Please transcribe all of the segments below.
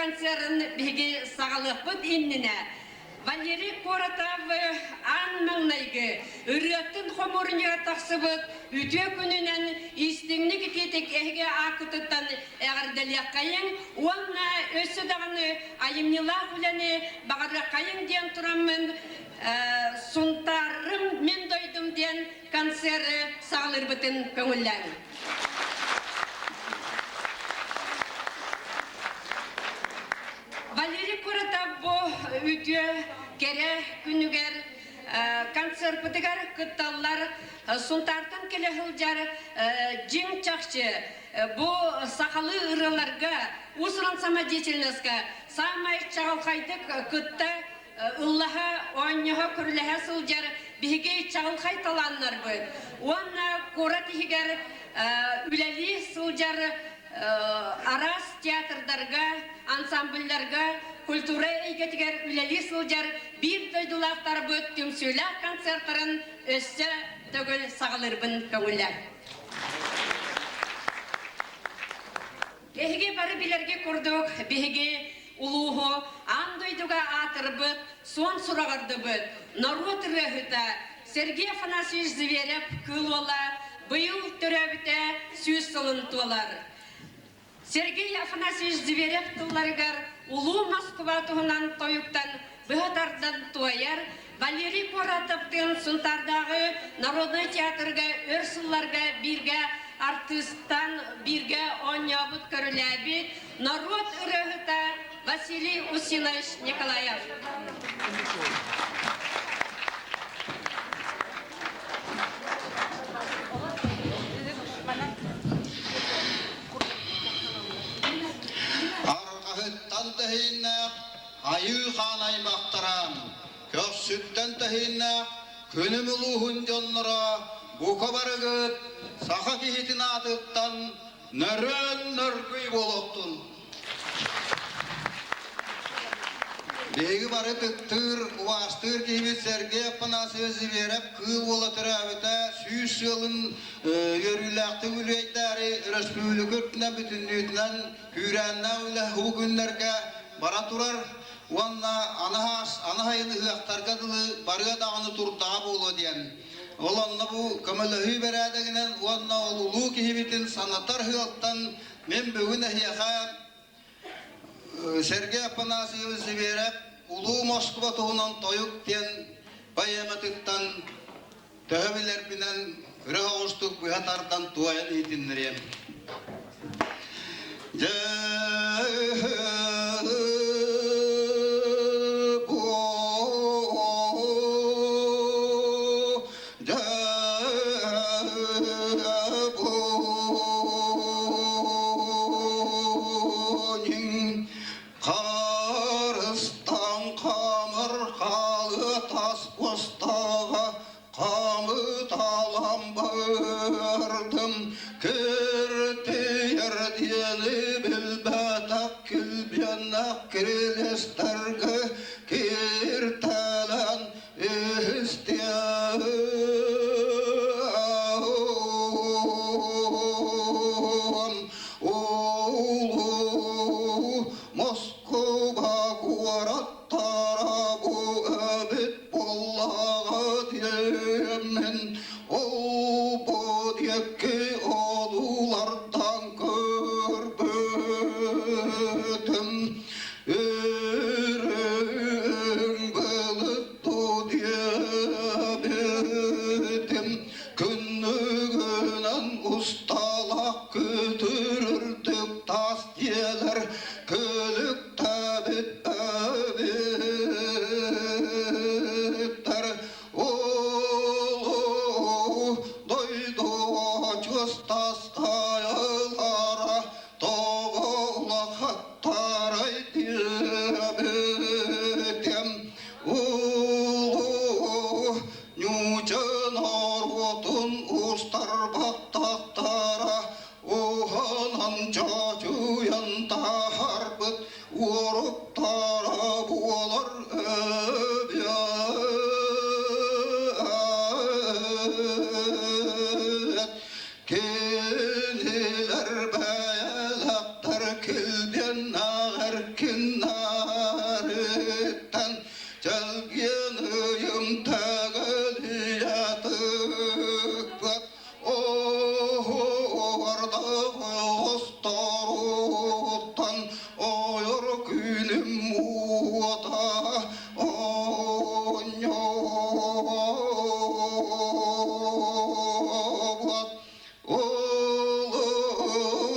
концертын биги сагалыппыт инніне. Валерий Коротов анмаңнайгы үреттін хоморыняға тақсыбыт үте күнінен истіңні кететік әйге ақытыттан әғірділек қайын, онна өсі дағыны айымнила құләне бағарра қайын ден тұрамын сұнтарым мен дойдым ден концерті сағылыр бұтын көңіллән. Валерий Коротов бұ үте кере күнігер концерт бұтығар күтталлар сұнтартын келе ғылжар жең чақшы бұ сақалы ұрыларға ұсыран сама дейтілінізгі самай чағылқайдық күтті ұллаға оңыға күрліға сылжар бігі чағылқай таланлар бұд. Онна Корот егер үләлі сылжар арас театрдарға, ансамбльдарға, культура егетігер үләлі сылжар бір дойдулақтар бұд түмсүйлі концерттарын өсі төгіл сағылырбын көңілі. Беге бары білерге көрдік, беге улуғу, андойдуға атырбыд, сон сұрағырды бұд. Народ рөхіті Сергей Афанасьевич Зверев күл ола, бұйыл түрәбіті сөз сылын туалар. Сергей Афанасьевич Зверев тылларығар улу Москва тұғынан тойықтан бұғытардан туайар, Валерий Коротовтың сұнтардағы Народный театрға, өрсылларға бірге артисттан бірге оңябыт көріләбі народ үрігіті Василий Усинович Николаев. Arqahıttan təhiyinə ayı xanay maqtaram. Köksütten təhiyinə könüm uluğun jonlara bu kabarıgıt sağa kihitin atıttan nörön nörgüy boluktun. Begi barı tıktır, uvastır gibi Sergey Afanasyevich Zverев kıl ola türäbite süýüş ýylyn ýörülekde üleytleri respublikatna bütünlüğünden hüränne öyle bu günlerge bara turar. Onna anahaýyny hyaktarga dyly barga dağını turdağa bolu diýen. Olanna bu kömelehi berädeginen onna ulu kihibitin sanatar hyaktan men bugün ähýäha Sergey Afanasyevich Zverев ulu Moskva tuğunan toyuk diyen bayamatyktan töhöbiler bilen röhostuk buhatardan tuayan itinleriyem. Kendiler bayalaktar kilden ağır erkin narıttan Celgen ıyım tağıl yatık bak orada ostarutan oyor günüm muata onyobat olu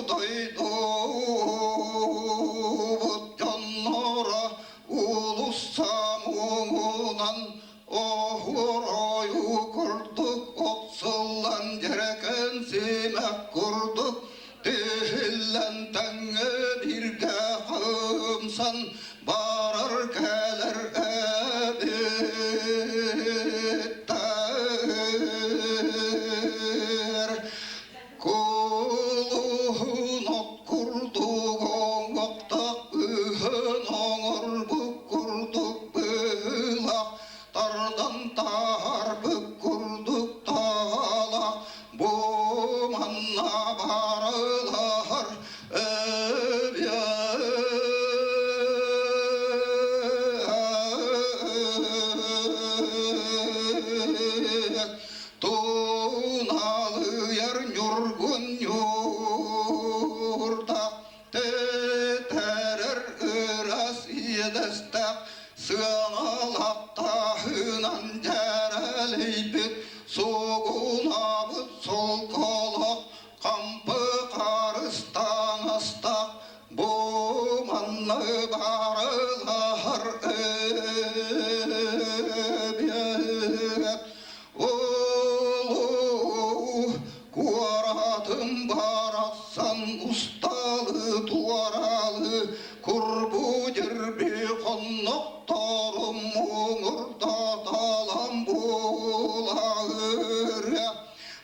doydubut canlara ulusamunan ohoroyu kurduk oksullan jereken simek kurduk Dihillen tenge birge hımsan barar keler ebitler Kuluhun ot kurduk oңoktak ühün oңor buk kurduk bılak Tardan tar buk kurduk talak Bu manna barılar Tunalı yer yorgun yurda Teterer ıras yedestek Sığanalak tahınan cereleydik Soğunabıt sol kolak Kampı karıstan astak Bu manlı barılar öbiyet Kuaratım baratsan ustalı tuaralı Kurbu cirbi konnoktarım Muğurda talam bulağır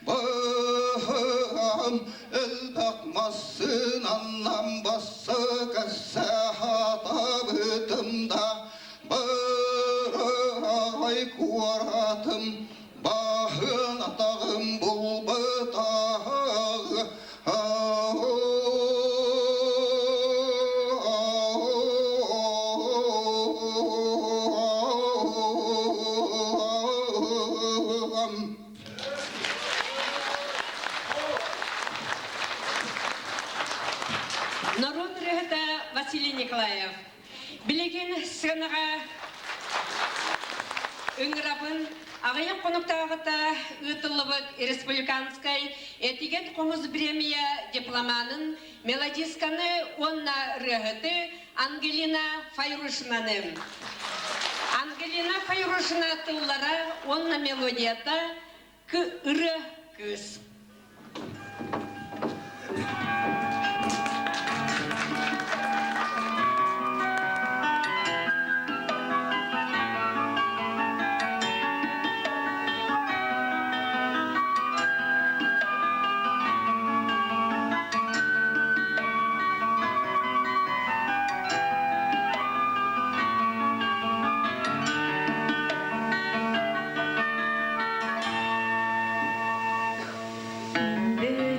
Bağım el bakmasın anlam bası kesse hatabıtımda Bağıray kuaratım Bahın atağım bulbıtağı Народ рыгыта Василий Николаев. Билеген сынаға үңірабын ағайын қонықтағыта үтілібік республиканскай этикет қоңыз премия дипломанын мелодисканы онна рыгыты Ангелина Файрушинаным. Ангелина Файрушина тыллара онна мелодията кыры кыз. Be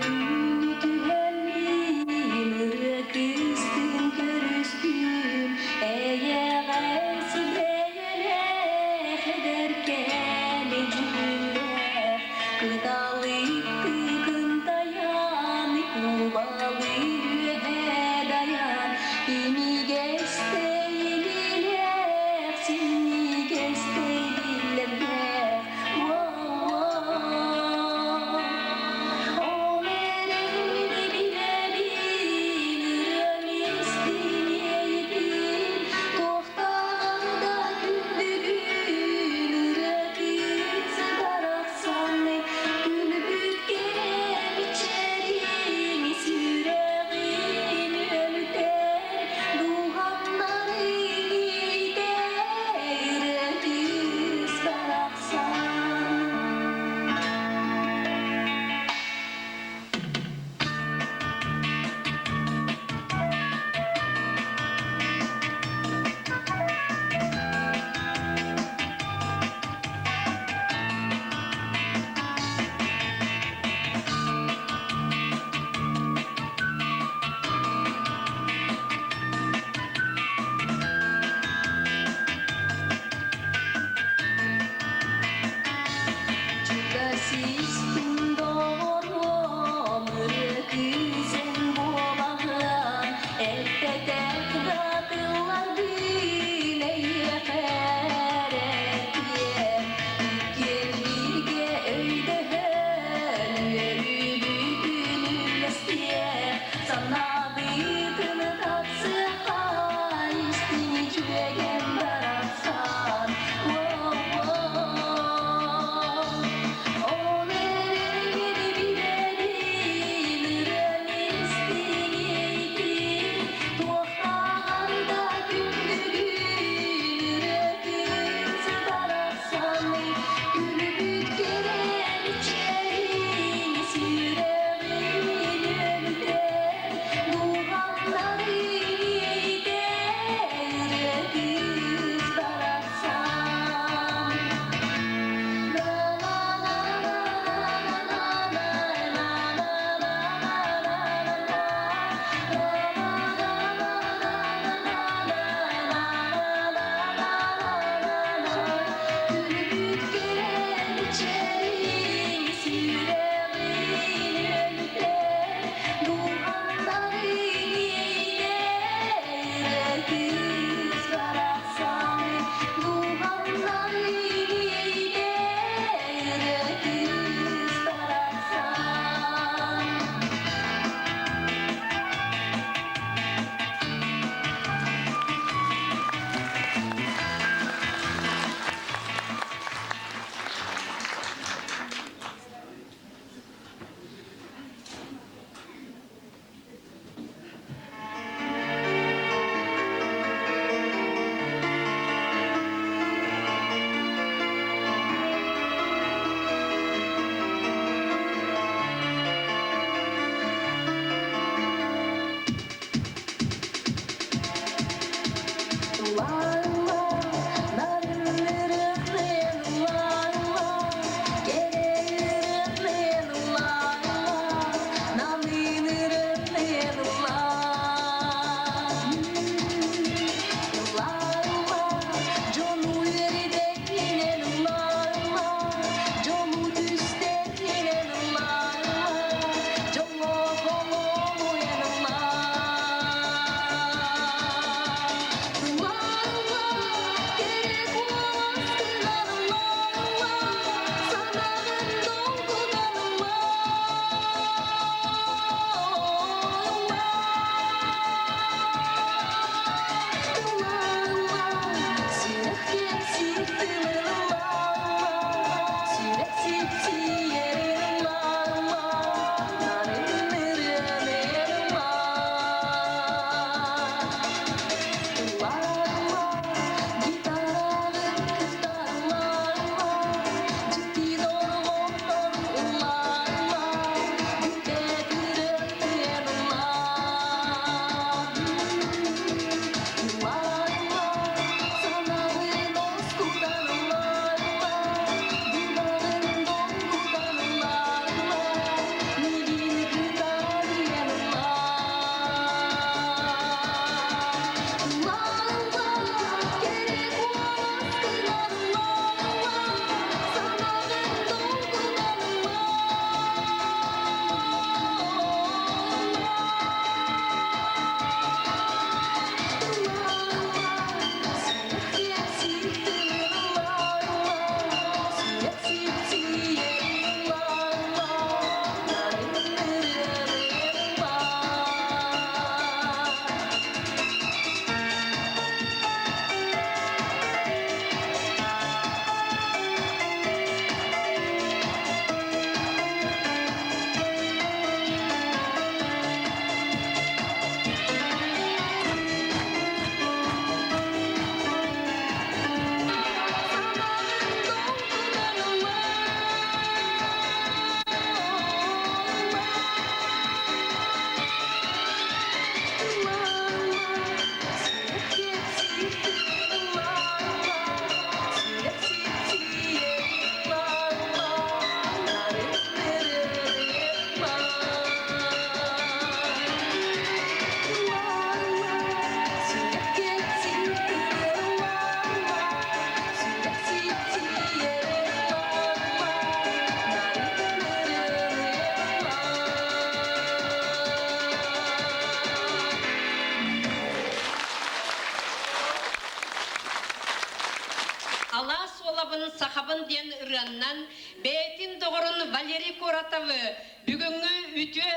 Ала солабын сахабын ден ыраннан бәйтин доғырын Валерий Коратовы бүгінгі үті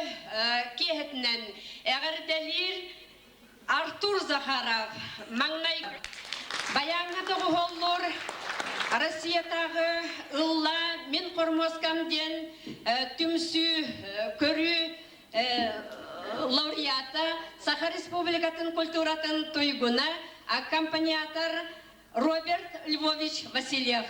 кехетінен әғірделер Артур Захаров маңнай баяңы доғы оллор Россиятағы ылла мен қормоскам ден түмсі көрі лауреата Саха Республикатын культуратын тойгуна аккомпаниатор Роберт Львович Васильев.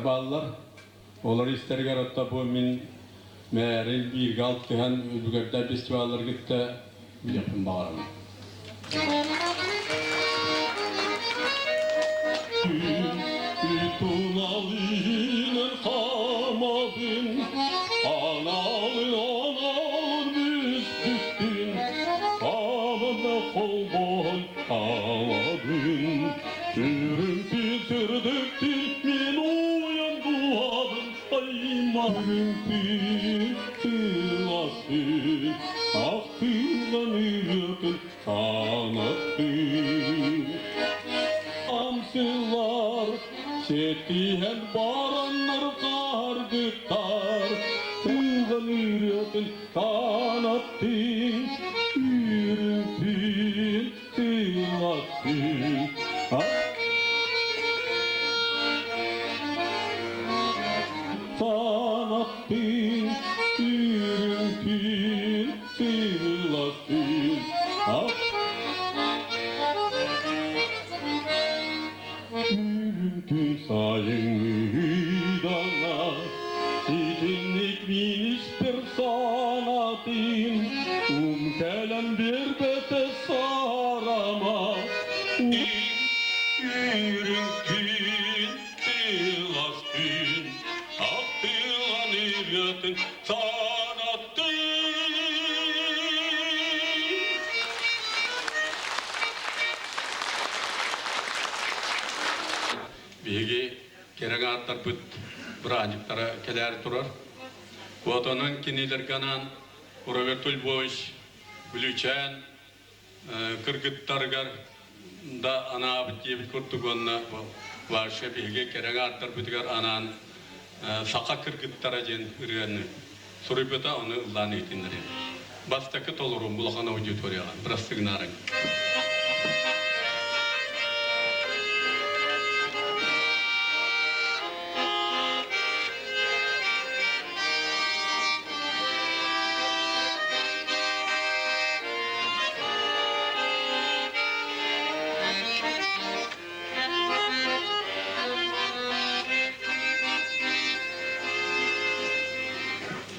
Ballar, olar isterger hatta bu min meğeril bir galtıhan ödügerder festivaller gitti yapın bağırma. solboy ağladın. Gürültü sürdüktü men uyandım. Ay gürültü sılasın. Aklından yürüdün kanattın. Amsılar şetihen baranlar kardıklar. Tığın yürüdün kanattın. Yürüdün sılasın. Kanattın. Yürüdün sılasın. Yürüdün sayınlıydana. Sizinlik minister sanatın. Kelen bir bete sarama. Yürüdün sılasın. Aktılan yürüdün sanatın. Begi kereng atlar put branjiktara keler turar. Otonun kiniler kanan Robertul Boş Gülüçen Kırgıttargar da ana abit yebit kurtugonna vaşe begi kereng atlar putgar anan saka Kırgıttara jen ürgeni suripeta onu ulan etinleri. Bastakı tolurum bulakana auditoriyaga brastignaran.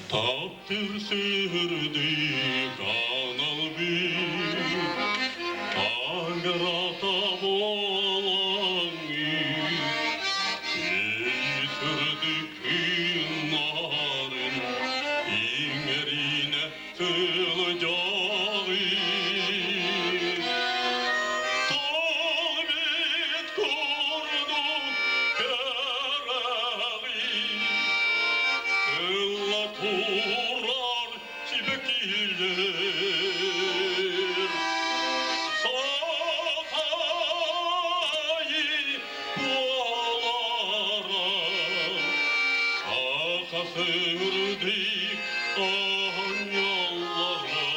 Taptır sürdü kanal bir Angarata bolan sürdük narın İngerine sılacağı Talbet kurduk Turar çibekiler Sakayı boğalara Saka sürdük anyallara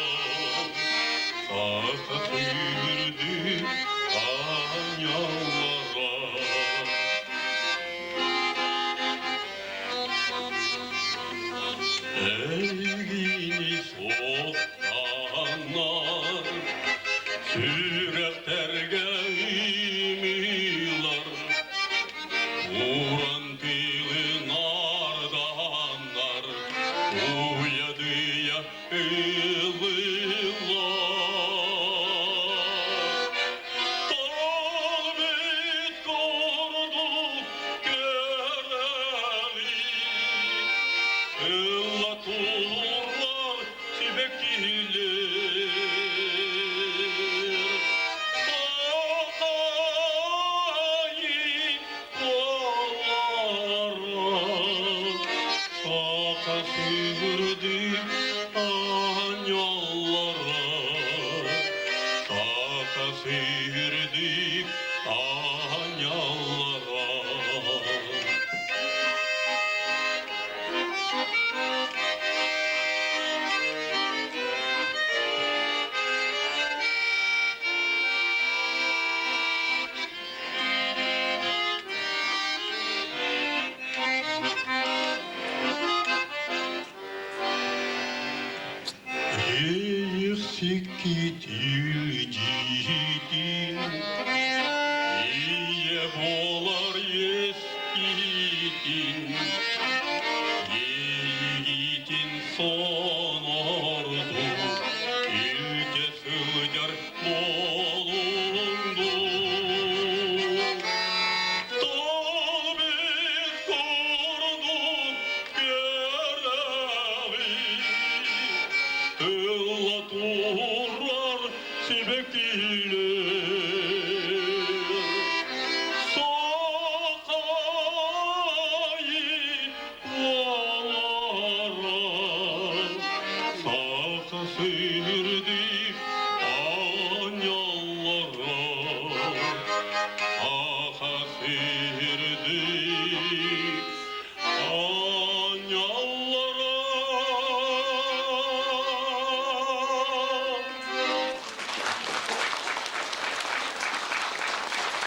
Saka sürdük anyallara Elgini soğanlar, sürekterge imilar, Uran dili nardanlar, uyadıya ılılar. Talbet kurduk görevi, Turar çibekiler Sakayı boğalara Saka sürdük anyallara Saka sürdük anyallara Sikkitil cidin İye bolar yeskitin Yiğitin son ordu İlke sığcar bolundu Talbet kurduk görevi Turar çibek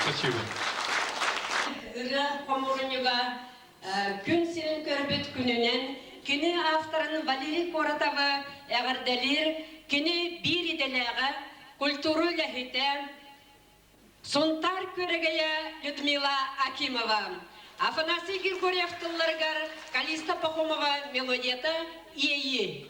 Спасибо. Ыры Комурунюга күн сенин көрбөт күнүнен кини авторын Валерий Коротовы әгәрдәлер кини бир иделәгә культуру ләһите Сунтар көрегея Людмила Акимова. Афанасий Григорьев тылларгар Калиста Пахомова мелодията «Ие».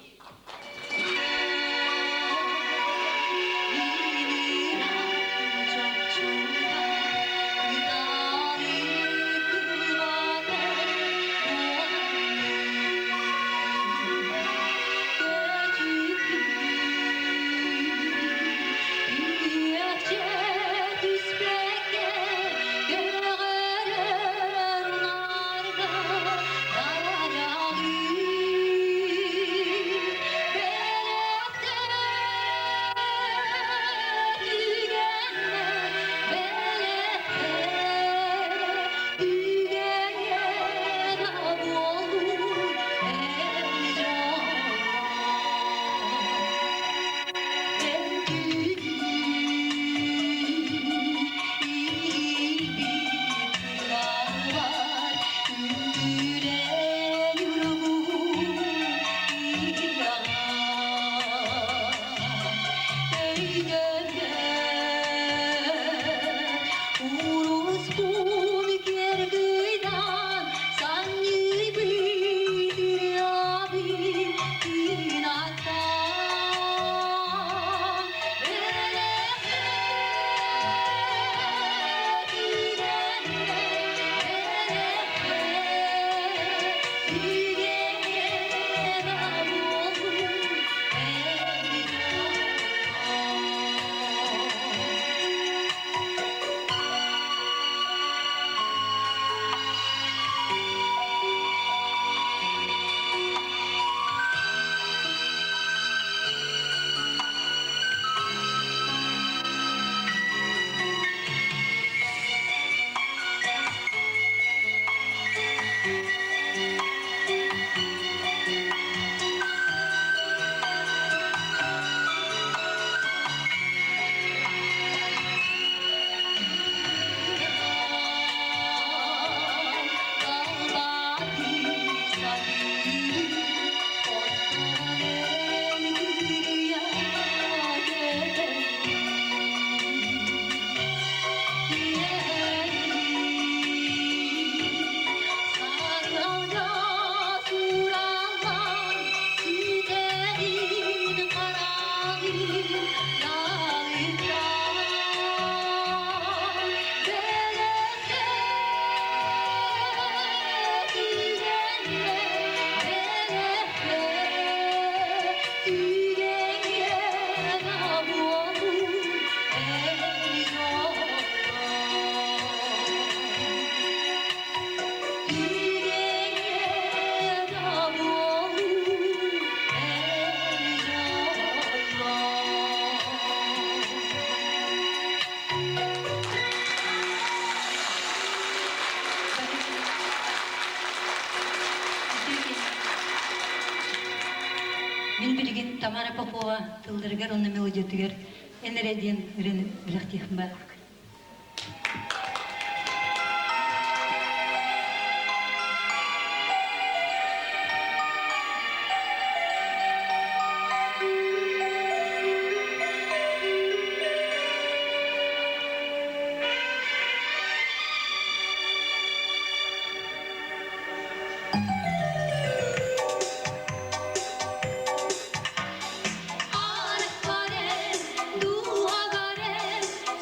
Мен билген Тамара Попова тылдыргар онны мелодиятыгар энереден үреніп білектехім бар.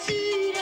Sür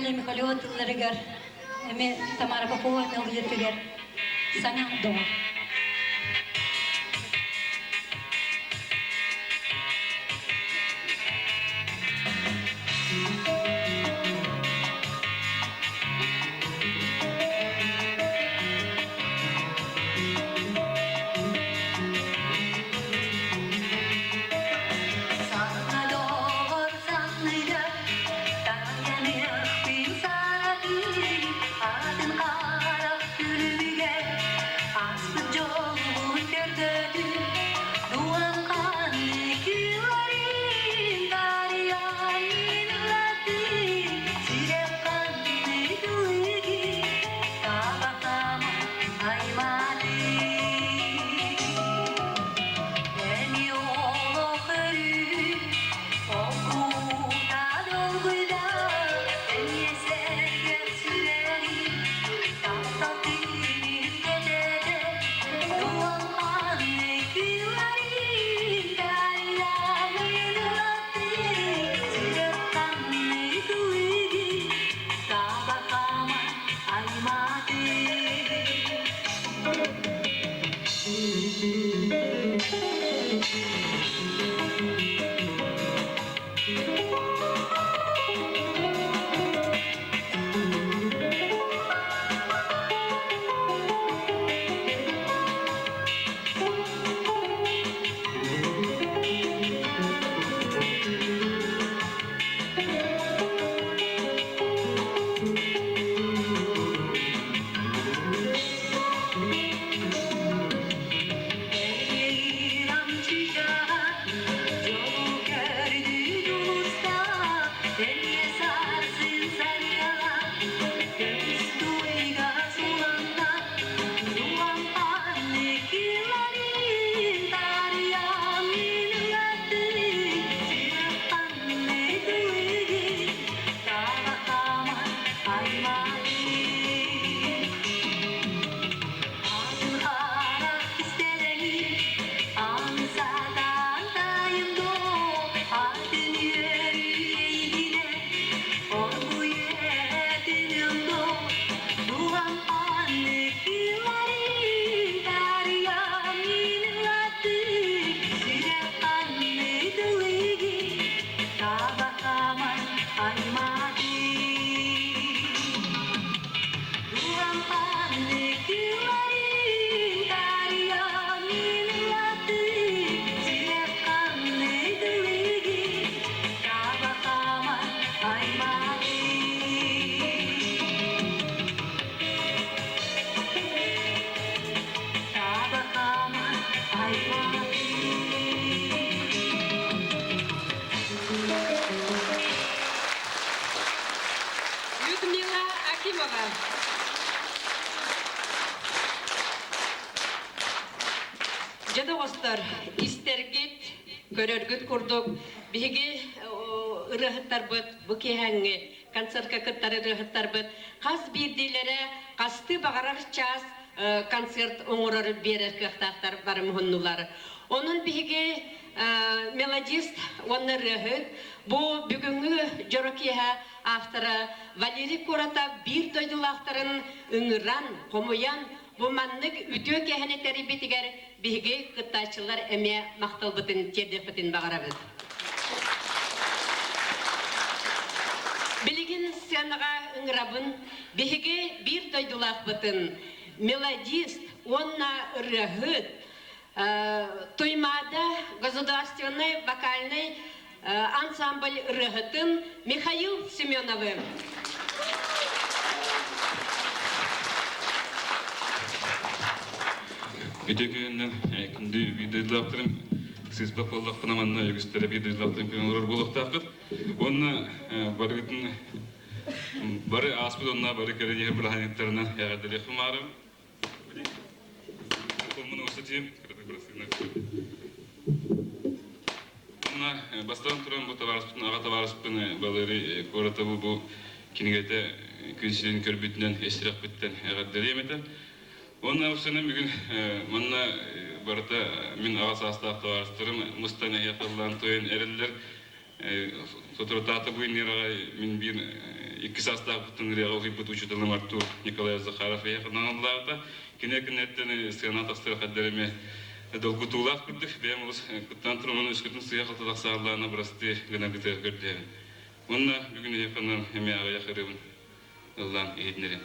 Наталья Михайлова тылларыгар, эме Тамара Попова мелдетигер. Саңа дома. Людмила Акимова. Жада остар истергет көрөргүт курдук биги ырыхтарбыт бу кехеңе концертка кыттары ырыхтарбыт каз бирдилере касты багарар час концерт оңорор берер кыхтактар барым хоннулар. Onun биги мелодист онны рыхыт бу бүгүнгү жорокиха автора Валерий Курата бир дойдулактарын ыңыран комуян бу маннык үтө кехенетери битигер биги кыттачылар эме макталбытын тердепитин багарабыз. Билигин сценага ыңырабын биги бир дойдулакбытын мелодист онна рыхыт Туймада государственный вокальный ансамбль рыгытын Михаил Семеновым. Bütükünden kendi videolarım siz bakalım kanalına gösterip videolarım kanallar bulaktakır. Onu barıgın barı aspı onunla barı kereye bırahanetlerine yardım yapmarım. Bunu ustacığım. Ona bastan turan bu tavarspın, ağa tavarspın baları koratı bu kinigete künsülün körbütünden esirek bitten yardım edemeden. Onun avsının bugün manna barata min ağa sastaq tavarspırım mustana yapılan toyun eriler fotoğrafta bu inirağa min bir iki состав реагирует учителем Артур Николай Захаров и Хананлата, кинекнеттен сенат астырхаддереме долгутулах куддык бемус куттантурмун үскүтүн сыяка татаксаалаана брасты гына битер көрдү. Онна бүгүн япанан эмеага якырыбын Аллам ийднерин.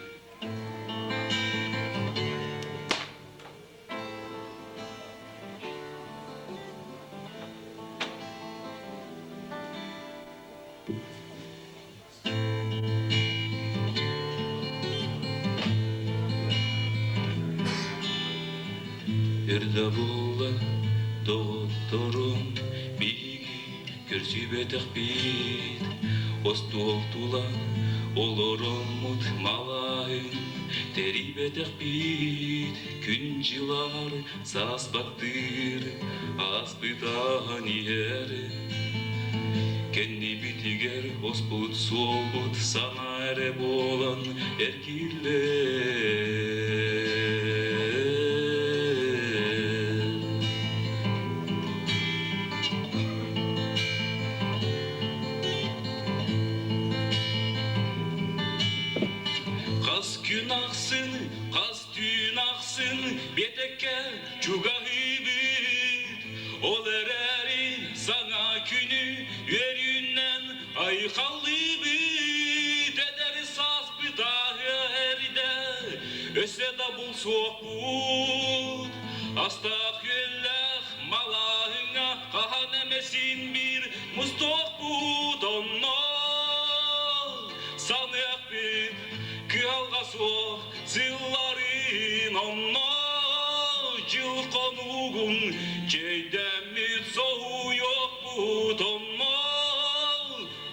Erdabulla doktorum bigi körçübetek bit Ostoltula oloromut malayın Teribetek bit Küncilar sasbaktır Aspıtan yer Kendi bitiger osput solbut Sana ere bolan erkiller Kas tünaksın, betekke çugahibit Ol ererin sana günü yerinden aykalibit Eder saz bir dahi eride, öse da bul soğuk Astagfirullah malahına kahanemesin bir mustokbut Onno sanıyak bir Kıyalgası zilların onna Cılkonuğun ceydemi soğu yok bu donma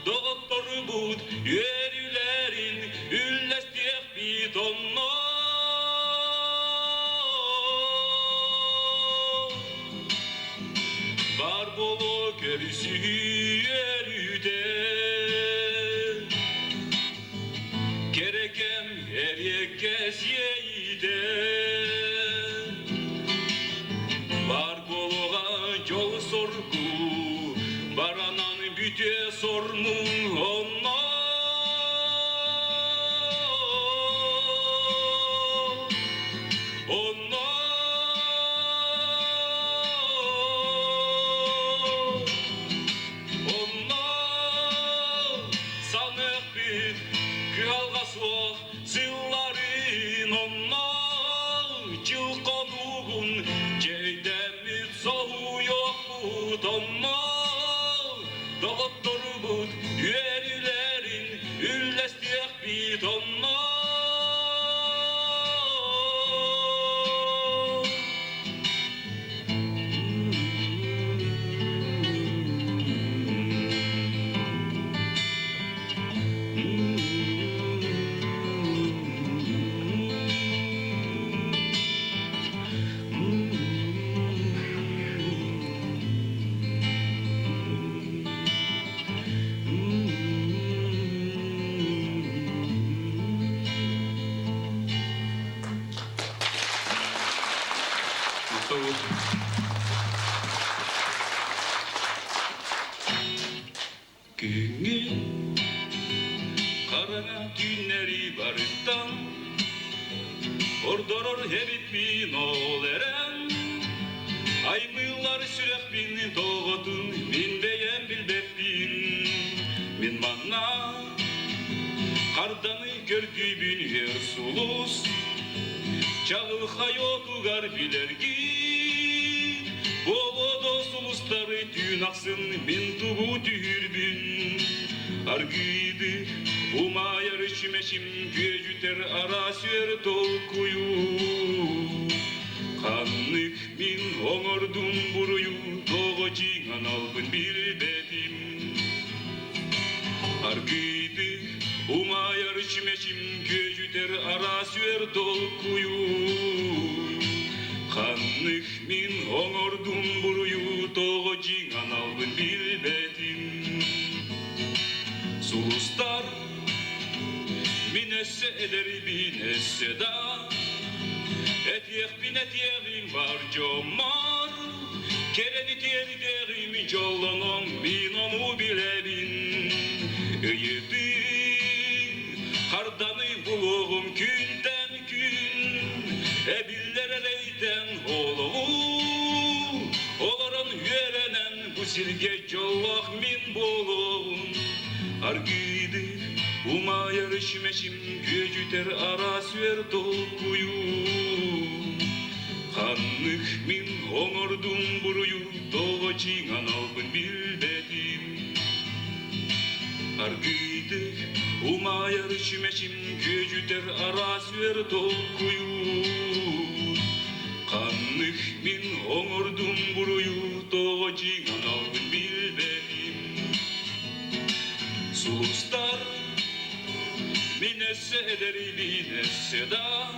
Doktor bud yerilerin üllestek bir donma Var bolu gerisi yerüde Gerekem herkes yeyde Var boluğa yol sorgu Baranan büte sormun onna Onna Onna sanık bir Kıyalgası zilların onna Cılkonuğun ceydemi soğu yok bu donma Doktor bud yerilerin üllestek bir donma Günün karana günleri barıttan Ordoror hebit bin ol eren Aymılar sürek bin doğdun Min beyen bilbep bin Min manna Kardanı gördü bin yer sulus Çağıl hayotugar bilergi Bolodo sulusları tünaksın Min tuğu tühürbün Argıydı umayar şimeşim Gücüter arasyer dolkuyu Kanlık min oңордum buruyu Toğu ciğan albın bir bedim Argıydı umayar şimeşim Gücüter arasyer dolkuyu Kanlık min oңордum buruyu Toğu ciğan albın bir bedim Sulustar minesse eder binesse da Etiyek bin etiyeğim var comar Kereni tiyeri derim jolanom min onu bilebin Iyidin Uluğum günden gün ebillere reyten oluğum Oların yüelenen bu silge jollak min bolum Argıydı uma yarışmeşim gücüter ara süer dolkuyum Kanlık min oңордum buruyu Toğu çiğan albın bilbedim Argıydı uma yarışmeşim gücüter ara süer dolkuyum Kanlık min oңордum buruyu Toğu çiğan albın bilbedim Sulustar minesse ederi binesse da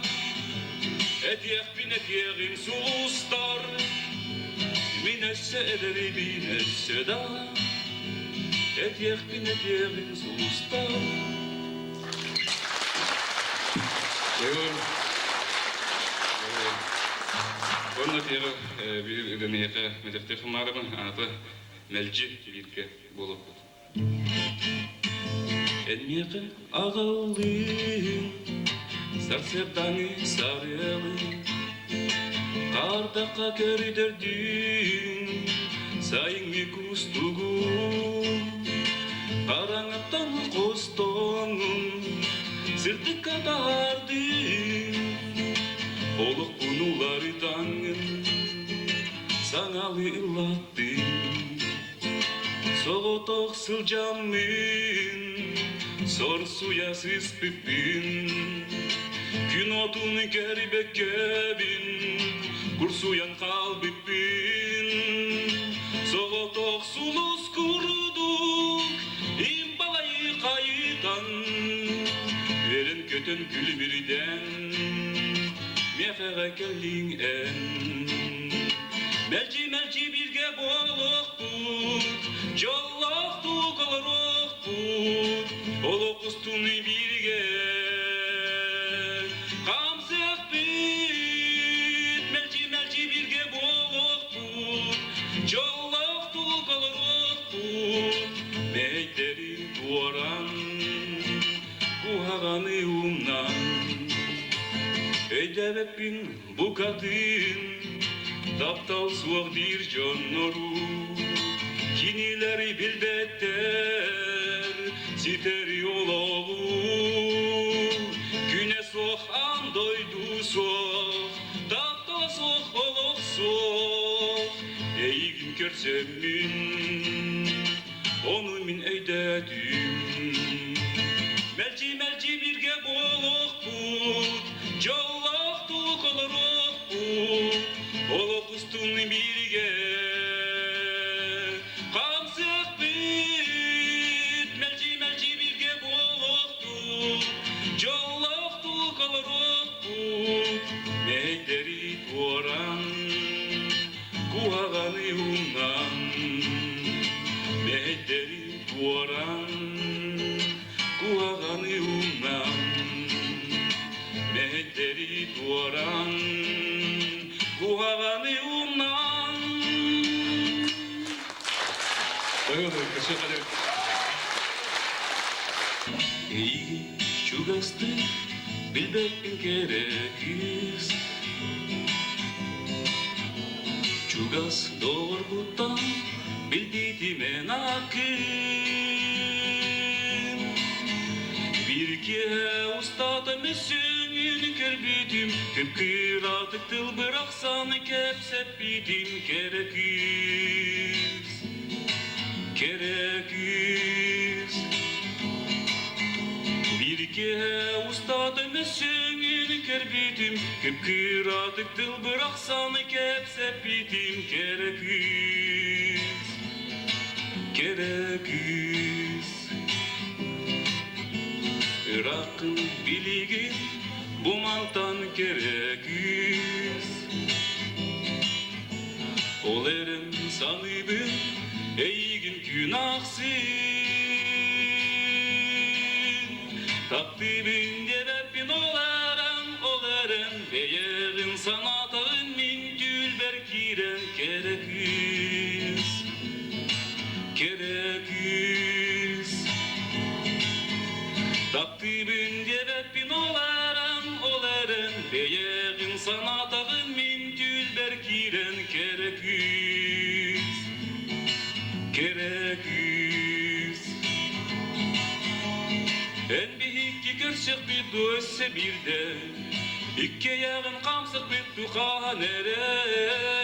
Etiyek bin etiyeğim sulustar Minesse ederi binesse da Etiyek bin etiyeğim sulustar Buyurun. Bunun etiyeği bir deneyeke medefte kılmarımın anıtı melci birke bulup Enmiyeke ağalıyım Sarseptani sarıyalı Kardaka köriderdin Sayın mi kustugu Karanlıktan kostonun Sırtı kadardin Oluk bunuları tangın Sanalı illattın Soğutok sılcamın Sor suyasız pipin Gün otun keribek kebin Kursuyan kalbipin Soğutok sulus kuruduk İmbalayı kayıtan Verin kötün gül birden Mefere kellin en Melci melci birge boluktuk Jollaktuk oluruktuk Oluk ustunu birge Kamsık bit Melci melci birge boluktuk Jollaktuk oluruktuk Meytleri duaran Kuhaganı umnan Öydebepin bu kadın Taptal suak dir jonnoru Kinileri bilbetter Siteri oloğu Güne soğuk andoydu soğuk Taptal soğuk oloğ soğuk Eğim körsemmin Onu min eydedim Melci melci birge boluk put Jollak tuk oluruk put Oluk ustun birge Kamsık bit Melci melci birge boluk put Jollak tuk oluruk put Meyderi tuoran Kuhaganı umnan Meyderi tuoran Kuhaganı umnan Mehderi tuoran Kuhaganı umnan Buyurun, teşekkür ederim. İyi şu gazete bilbektin gerekir Şu gaz doğrultudan bildiğime nakil Bir kere ustadım üstünün kerbitim Kıpkıratık tıl bıraksan kepsep bitim gerekir Gerekir Bir kere ustadım üstünün kerbitim Kıpkıratık tıl bıraksan kepsep bitim gerekir Gerekir Irak'ın biligi bu mantan gerekir Olerin sanıbın eygin günahsın Takdibin yerepin olerin Beyerin sanatın min gülber kiren gerekir Gerekir Takdibin yerepin veren Beyeğin sanatağın min tülber kiren kereküz Kereküz En bihikki körsek bir dösse birde İkke yağın kamsık bir tuhanere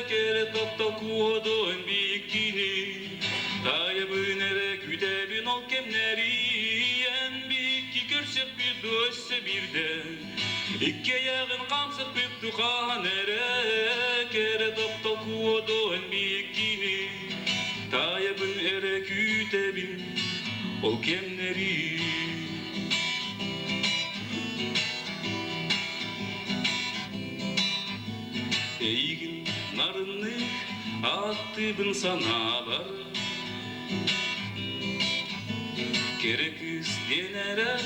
Kere tapta kuodo en bihikkini Taya bönere küdebin ol kemleri En bihikki körsek bir dösse birde İkke yağın kamsık bir tuhanere Kere tapta kuodo en bihikkini Taya bönere küdebin ol kemleri Eygin narınlık attı sana var Gereküz denere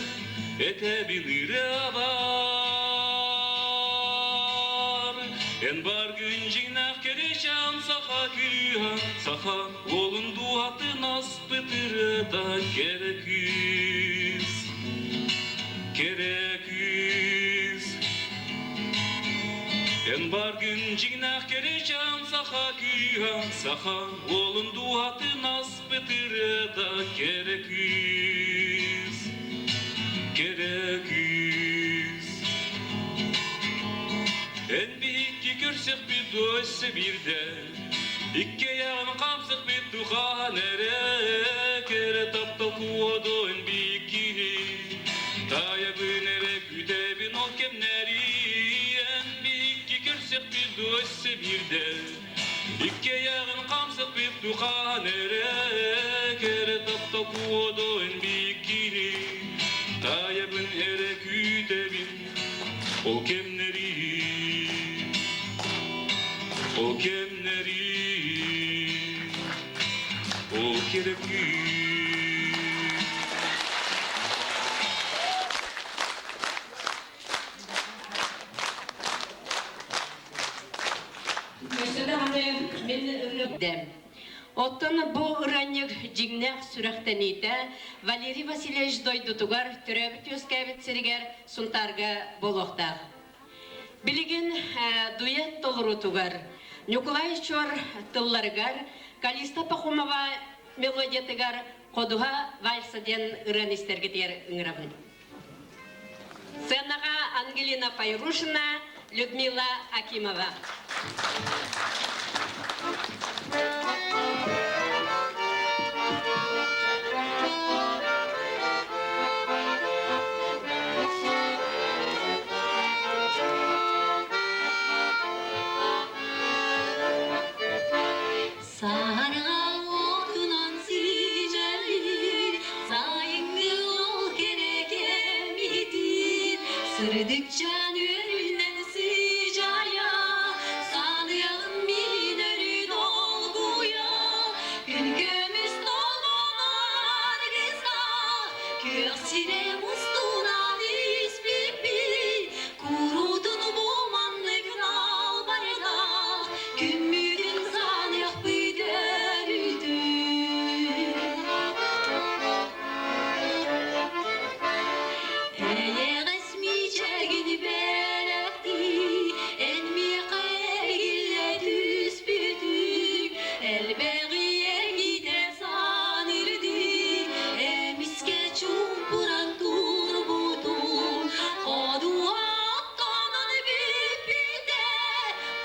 etebilir var En bar gün cinak kerişan saha külühan Saha olun duatı naspıtır da gereküz Gereküz En bar gün cinak kerişan saha külühan Saha olun duatı naspıtır da gereküz Gereküz En bihikki körsek bir dösse birde İkke yağın kamsık bir tuhanere Kere tapta kuodo en bihikkini Taya bönere küdebin ol kemleri En bihikki körsek bir dösse birde İkke yağın kamsık bir tuhanere Kere tapta kuodo en bihikkini Taya bönere küdebin o kemleri O kemleri O kereküz Оттон бу ыранник жигнех сүрәхтәните Валерий Васильевич дойдутугар төрәбит өскәбит сиригер сунтарга болохтаг. Билигин дуэт толрутугар Николай Чор тылларгар Калиста Пахомова мелодиятыгар кодуга вальсаден ыранистергетер ыңрабын. Сценага Ангелина Пайрушина, Людмила Акимова. Sırdıkça önünden sıcaya Sanıyalım minörü dolguya Gün gömüz dolgular kızda Köksire mustuna dispipi Kurudun bu manlıkın albarda Kümmüdün sanıyak büdörüdü Gidi berekti, en mi kaygille tüspütük, elbeğiye gide sanırdı, emiske çumpuran turbutu, kodu hakkanın büpüde,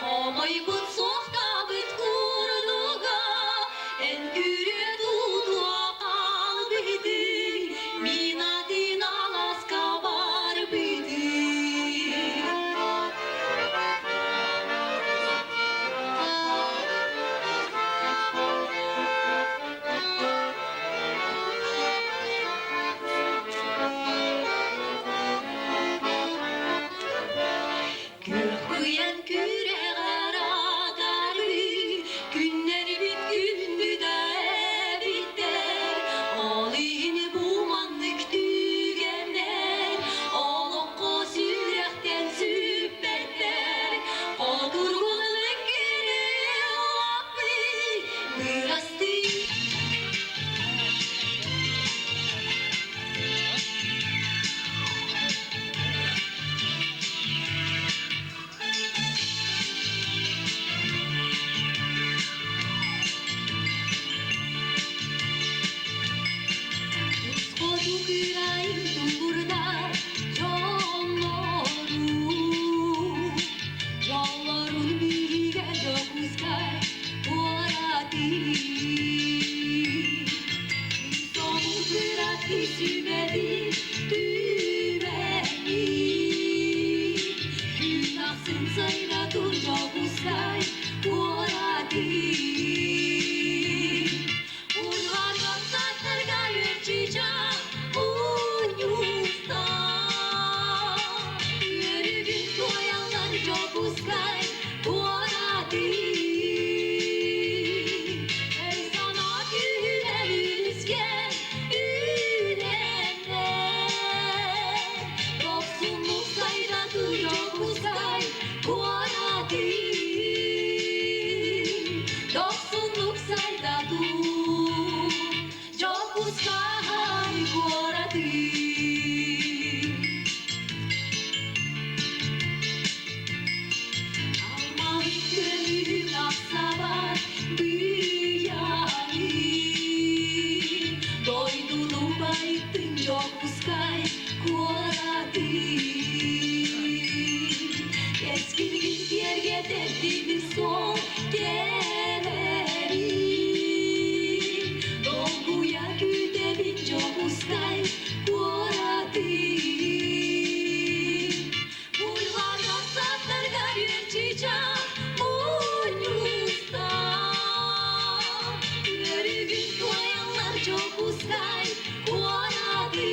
komay bıt softa bıt kurduga, en kürü duduğa kalbidi, minatin alaska var bidi. Kürkuyen küre karadarı, günleri bit gündü de biter. Olayını bu manlık tügenler, olukko sürrekten süpetler. Kodurgunluk günü vakti, biraz değil. sayratun joguskai kuorati Unvardan satlarga yürçica unyusta Yürügün koyanlar joguskai kuorati Ey sana gülerüzgen ülene Yoksunluk sayratun joguskai kuorati Yoksunluk sayratun joguskai kuorati Almayı gönlüm aksavar büyüyani Doydunu bayıttın joguskai kuorati Eskilgin yerge derdimiz son geleri Dolguya güdebin joguskai kuorati Bulvarda satlarga yürçica unyusta Yürügün koyanlar joguskai kuorati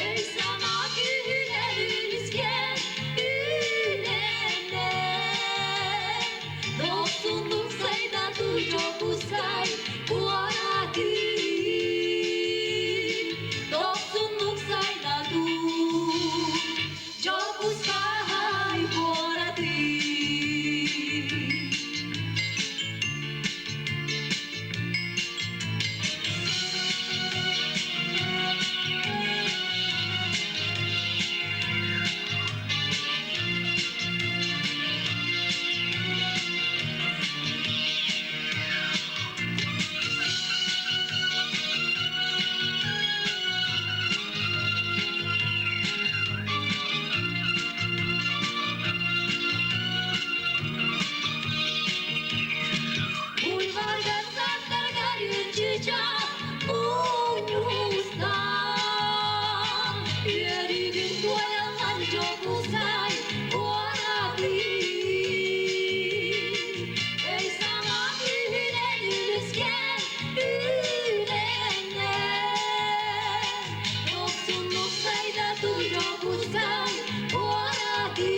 Ey sana gülerüzgen ülene Dostunluk saydatun joguskai kuorati Dostunluk saydatun joguskai kuorati Bulvarda satlarga yürçica unyusta Yürügün koyanlar joguskai kuorati Ey sana gülerüzgen ülene Yoksunluk saydatun joguskai kuorati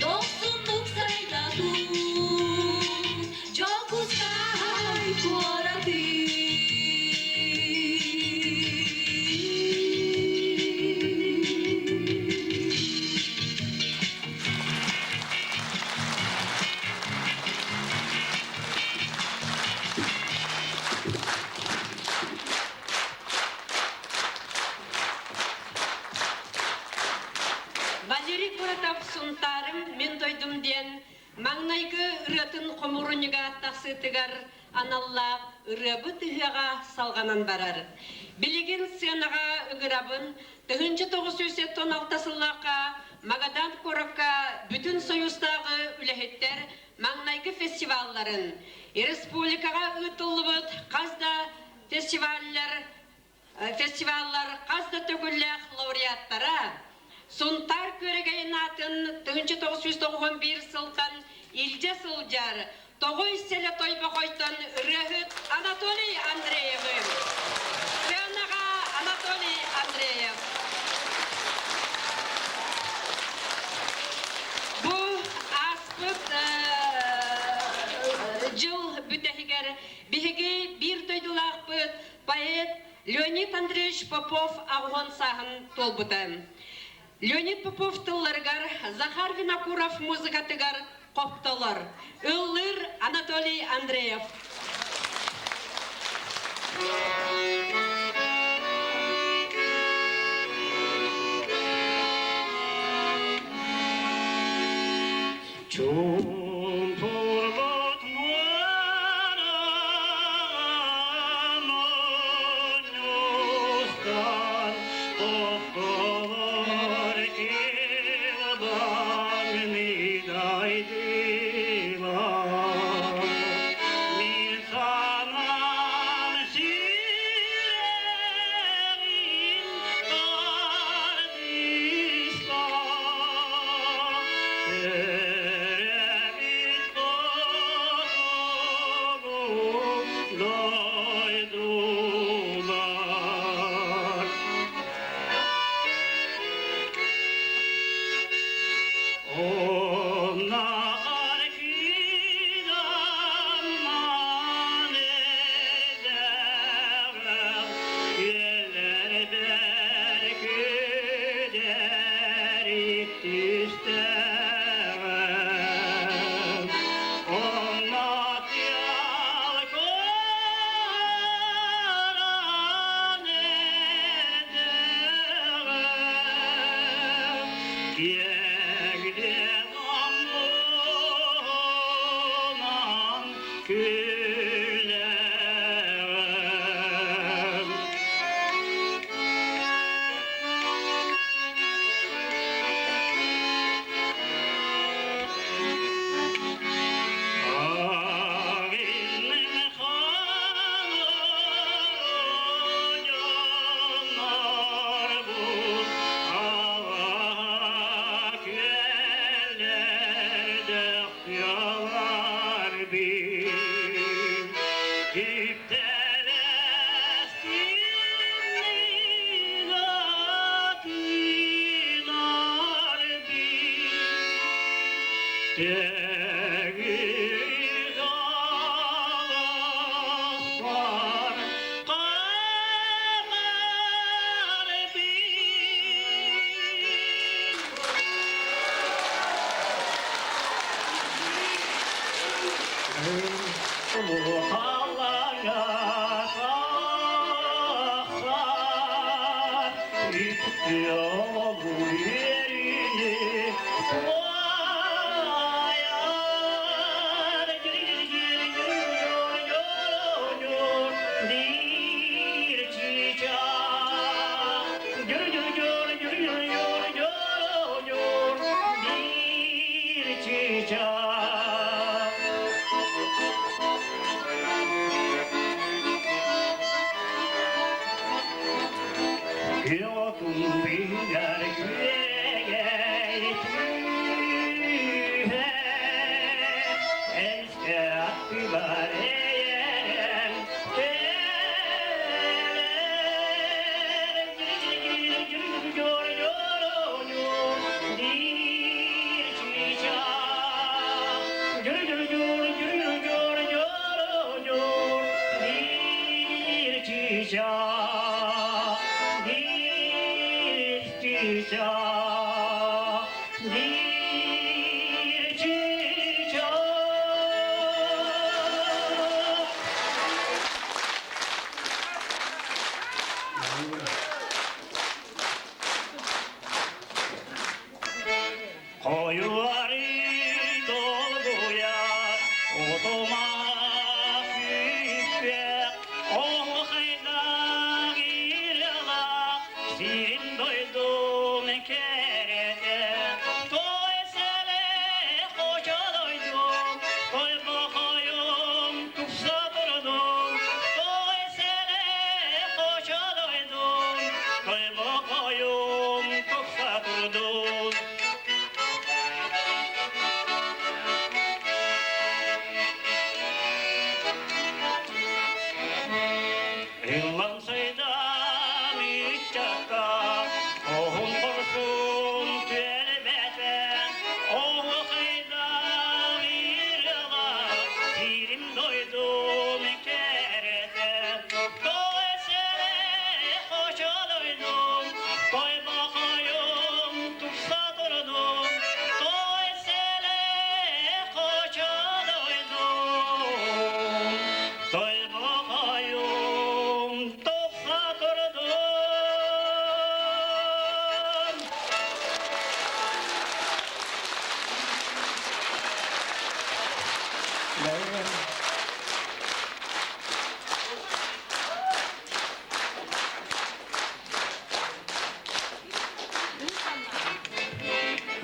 Dostunluk saydatun joguskai kuorati Валерий Куратов сунтарым мен дойдум ден маңнайгы ыратын комурунига тахсытыгар аналла ырыбы тыгага салганан барар. Билеген сценага ыгырабын 1916 сыллака Магадан Коракка бүтүн союздагы үлехеттер маңнайгы фестивалларын республикага ытылыбыт казда фестиваллар казда төгүллэх лауреаттара Сунтар көрегейін атын 1991 сылтан Илже Сылжар, тоғой селе тойба қойтын Рөхіт Анатолий Андреевым. Сенаға Анатолий Андреев. Бұл аспыт жыл бүтәхігер бігі бір тойдылақ бұт поэт Леонид Андреевич Попов ағуан сағын толбыты. Леонид Попов тылларгар, Захар Винокуров музыкатыгар коптолар. Ыллыр Анатолий Андреев.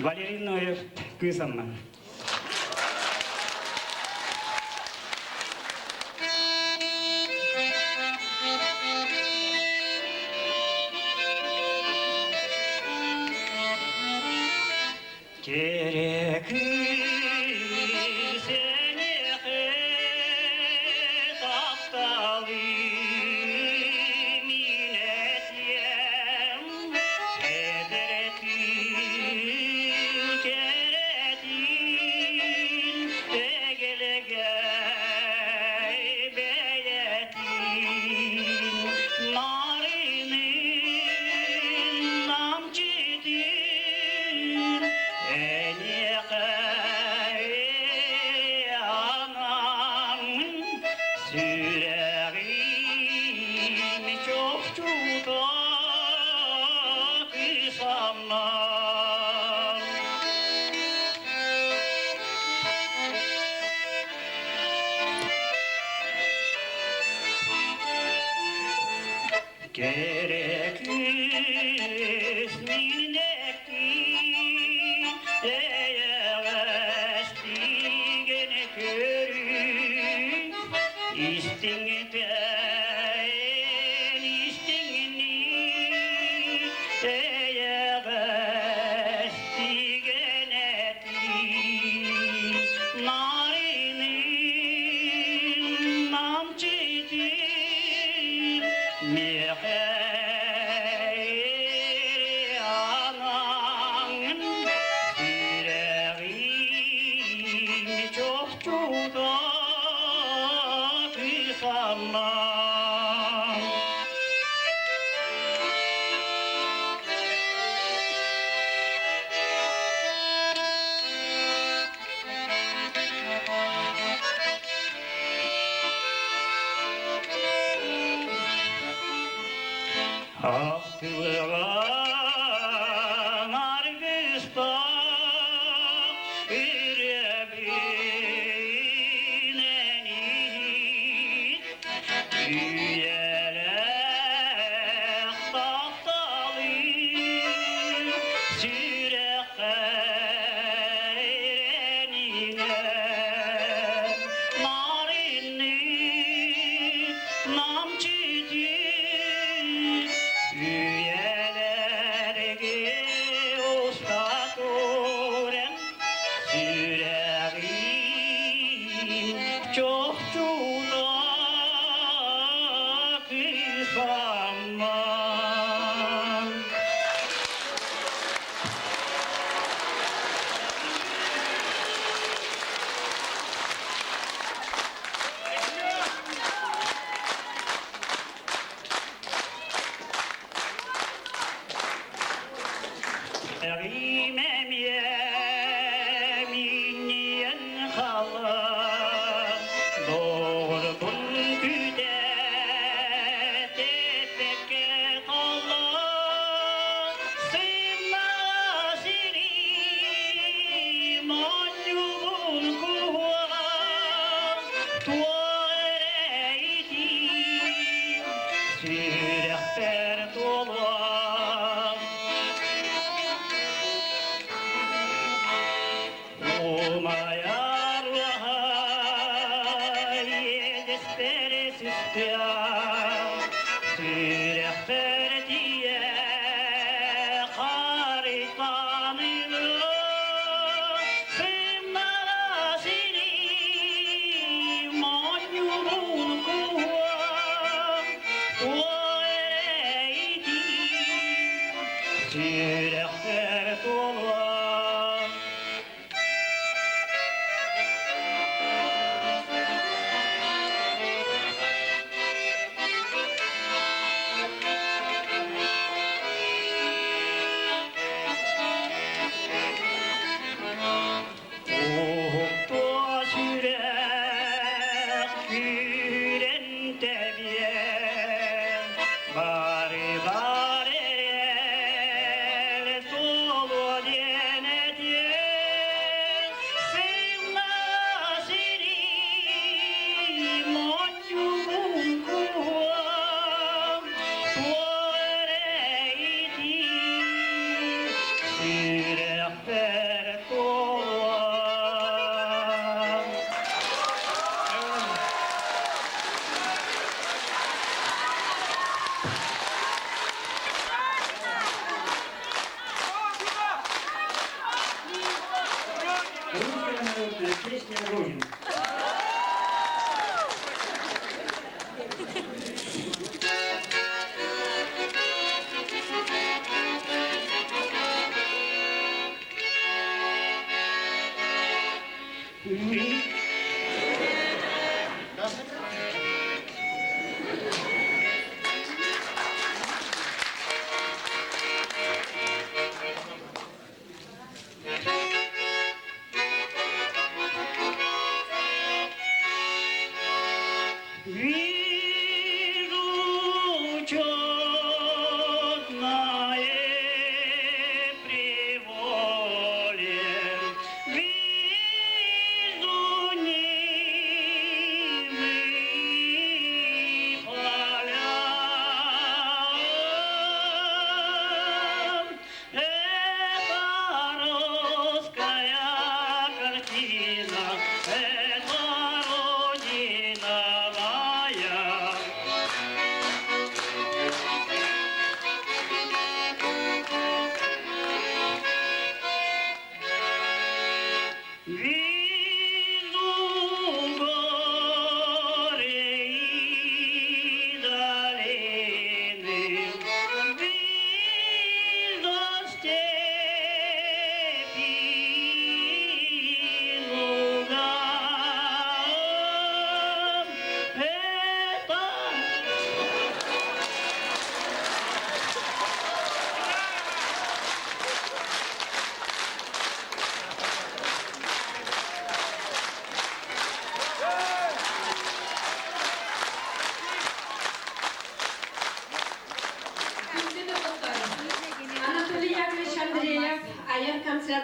Валерий Ноев, Кысанна. Kerek sanmam. Gerekliz minnettin gene körün istingden istingini gene narinin namçidir meheri ananın yüreğimi çok çuda kısamam. Aklına nargista ürebineni üyelek tahtalı sürek gayrenine narinni namçidir üyelerge ustaturen süreğim çok çuda kısamam. Eğimem yeminyen kalır doğrudun güde tepeke kalır sınma sirim anyulun kuva tuareydim sürekter dolar Olmayar vay yedisperes istiyor sürekter diye haritanını sınma sirim anyulun kuva tuareydim sürekter dolar Uhukta sürek güren tebiye bari bari el solu denedi sınma sirim anyulun kuvam tuareydi sürekter dolar Песня Родины.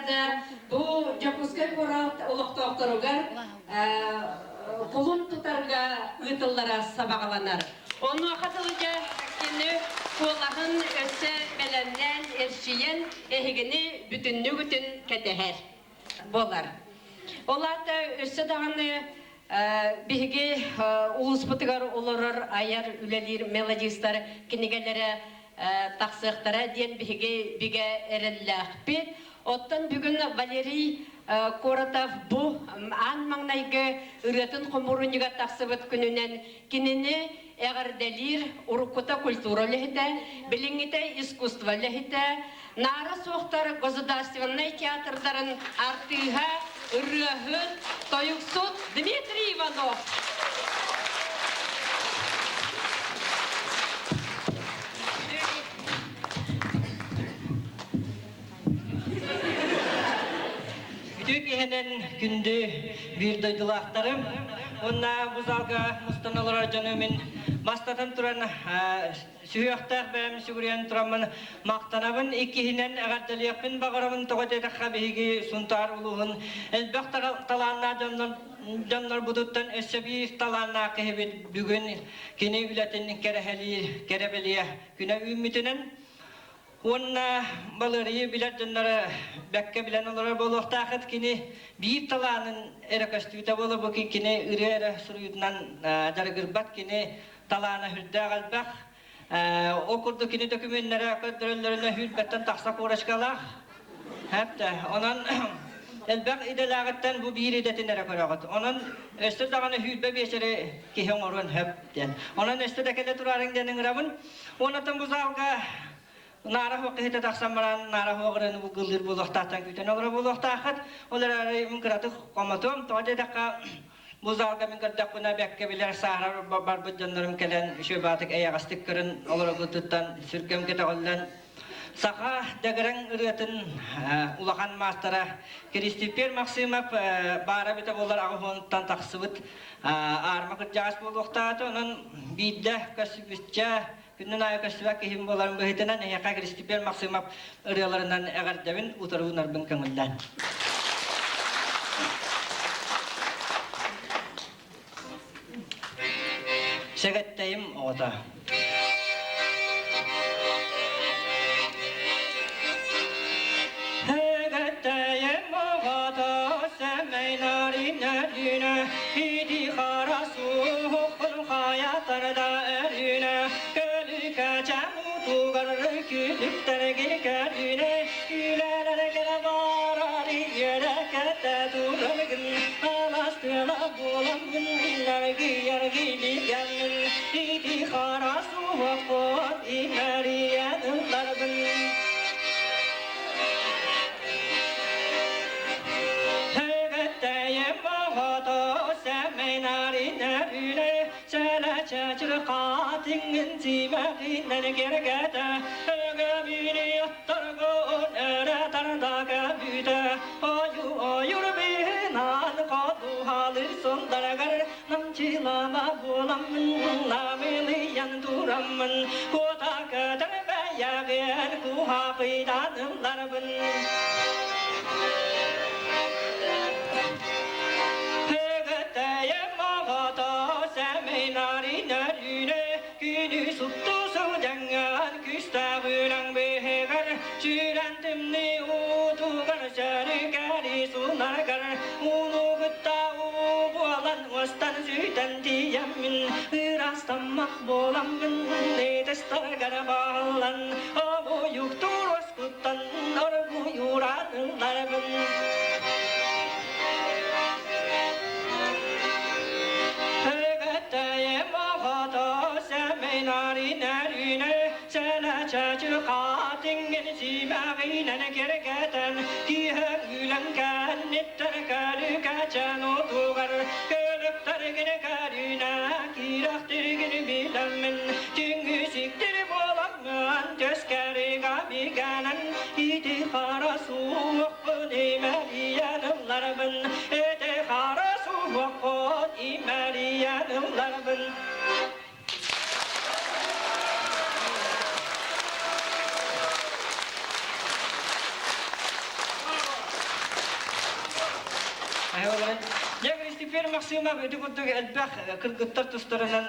da bu Japuskai Borat Oloqtoqtarugar kulun tutarga ıtıllara sabağalanar. Onu katılıca kini kulağın össe belenden erşiyen ehigini bütünlü bütün keteher bolar. Olar da össe dağını bihigi ulus putıgar olurur ayar ülelir melodistler kinigelere taqsıqtara diyen bige erellaqpit. Ottan bugün Valerий Koratov bu an mаңнайгы ыратын қомуруньга тақсыбыт күнінен кинини эғарделир уруккута культура лехите, билингите искусство лехите, нара соқтар государственный театрдарын артыға ырыхын тойуксут Дмитрий Иванов. Türkiye'nin gündü bir duydularım. Onunla bu zalga mustanalar canımın bastatan turan süyakta benim sügüren turamın maktanabın ikihinen agardeliyapın bağıramın toğatetakha behigi suntar uluğun elbaqta talanna canlar buduttan essebi talanna kehebet bugün kini ületin kerebeliye güne ümmitinin Onna baları bilet canlara bekke bilen olara boluqtaqat kini bir talanın erakastüte bolu bu kini ürere suruyundan jargırbat kini talana hüdda galbaq okurdu kini dokümenlere kadrollarına hüdbetten taqsaq uğraşkalaq hatta onun elbaq idalağıttan bu bir idetin erakırağıt onun östü dağını hüdbe beşeri kihen orun hep den onun östü dekede turarın denin rabın onatan bu zalga Nara hoqihete taqsamaran nara hoqren bu gıldır buluqtaqtan küten oğra buluqtaqat olar arayı mınkıratı qomatom toğde daqa bu zalga mınkırtaqına bekke biler sahrar barbut canlarım kelen şöbatık ayaqastık kırın olara gıtıttan sürkem kete ollan Saqa degeren ırıtın ulaqan mastara Kristiper Maksimov bara bita bolar ağıfontan taqsıbıt arma kırcağız buluqtaqat onun bidde kasıbıtça Günün ayakasıva kehim boların bahitinden Eyaka Kristiper Maksimov ırıyalarından eğer devin utarılar bin kanıldan. Segetteyim oda. Segetteyim oda semeynari nergine Hidi harasu hukul hayatarda ergine Kacamu tugar külükler gelirine Gülerler gele varari yere kete durargın Alastıla bulamgın diller giyer gilirgın Hidi harasu vakfot imeriyanlargın Hegetteyim bağda semeynari nerüne Sele çeçir katingen zimerinden gergete Ögemini attargın ere tardaga büte Ayur binan kadu halir sondargar Namçilama bulamın namiliyan duramın Kota kadar beyagen kuhakıdanlarımın Hegetteyim ağada seminari nerüne Günü suttu sudangan küstağılan behegar Şürentimni utugar şerikari sunargar Unu gıtta ubu alan vastan süten diyemin Irastammak bolamgın netestargar bağlan Abu yuktur vaskuttan argu yuranlargın Hegetteyim ağada seminari nerüne Sele çeçir katingen zimerinden gergeten Kihen gülen kennetter kalü kaçan otugar Kölükter gine karüne kiraktir gine bilemin Çünkü siktir bolamın tözkeri gabiganen İti harasu vakfın imeriyanımlarımın İti harasu vakfın imeriyanımlarımın Ayollar. Ya Kristofer Maxima ödü kutu elbaq kırgıttar tustaranın